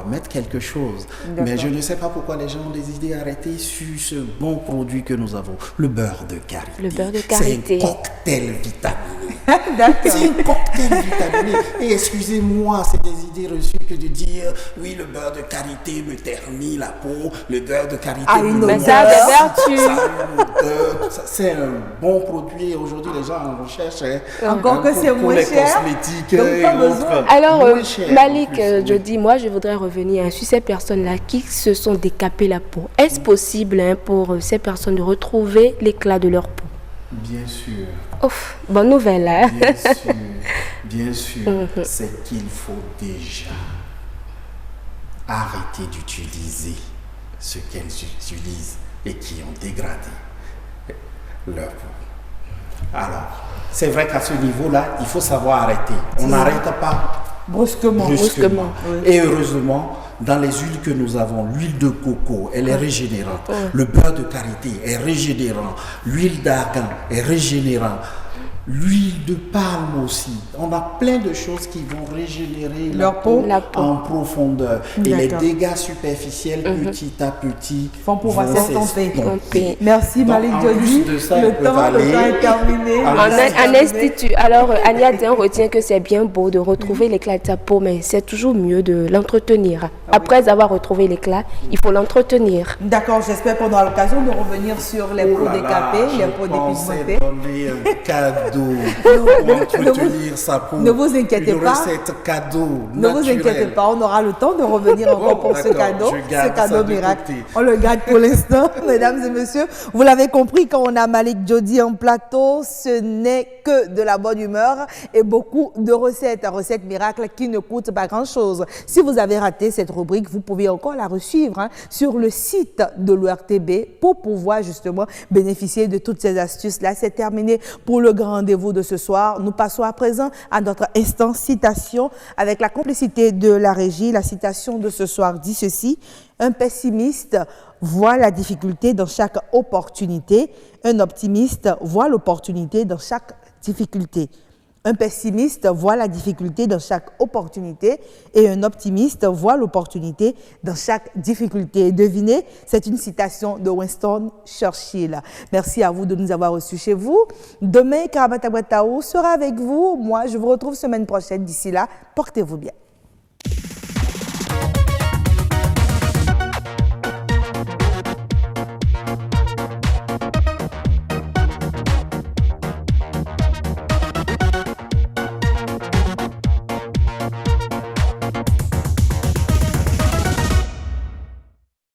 mettre quelque chose. Mais je ne sais pas pourquoi les gens ont des idées arrêtées sur ce bon produit que nous avons, le beurre de karité. Le beurre de karité. C'est un cocktail vitaminé. C'est un cocktail vitaminé. Et excusez-moi, c'est des idées reçues que de dire oui, le beurre de karité me ternit la peau, le beurre de karité me mais ça a des vertus. C'est un bon produit. Aujourd'hui, les gens en recherchent. Encore que c'est moins cher. Cosmétiques et autres. Alors, Malik, je dis, moi, je voudrais revenir sur ces personnes-là qui se sont décapées la peau. Est-ce possible pour ces personnes de retrouver l'éclat de leur peau? Bien sûr. Ouf, bonne nouvelle, hein? Bien sûr. C'est qu'il faut déjà arrêter d'utiliser ce qu'elles utilisent et qui ont dégradé leur peau. Alors, c'est vrai qu'à ce niveau-là, il faut savoir arrêter. On n'arrête pas brusquement. Et heureusement, dans les huiles que nous avons, l'huile de coco, elle est régénérante. Le beurre de karité est régénérant. L'huile d'argan est régénérant. L'huile de palme aussi. On a plein de choses qui vont régénérer la peau en profondeur. Et les dégâts superficiels, petit à petit, vont pouvoir s'estomper. Merci donc, Malik Jody. Le temps est terminé. En institut. Alors, Ania Dian retient que c'est bien beau de retrouver l'éclat de sa peau, mais c'est toujours mieux de l'entretenir. Après avoir retrouvé l'éclat, il faut l'entretenir. D'accord, j'espère qu'on aura l'occasion de revenir sur les peaux décapées, les peaux dépigmentées. Donner un cadeau pour entretenir sa peau. Ne vous inquiétez pas. Recette cadeau ne vous inquiétez pas, on aura le temps de revenir encore pour ce cadeau miracle. On le garde pour l'instant, mesdames et messieurs. Vous l'avez compris, quand on a Malik Jody en plateau, ce n'est que de la bonne humeur et beaucoup de recettes miracles qui ne coûtent pas grand-chose. Si vous avez raté cette rubrique, vous pouvez encore la resuivre sur le site de l'ORTB pour pouvoir justement bénéficier de toutes ces astuces-là. C'est terminé pour le grand rendez-vous de ce soir. Nous passons à présent à notre instant citation avec la complicité de la régie. La citation de ce soir dit ceci: un pessimiste voit la difficulté dans chaque opportunité, un optimiste voit l'opportunité dans chaque difficulté. Un pessimiste voit la difficulté dans chaque opportunité et un optimiste voit l'opportunité dans chaque difficulté. Devinez, c'est une citation de Winston Churchill. Merci à vous de nous avoir reçus chez vous. Demain, Karamata Bwatao sera avec vous. Moi, je vous retrouve semaine prochaine. D'ici là, portez-vous bien.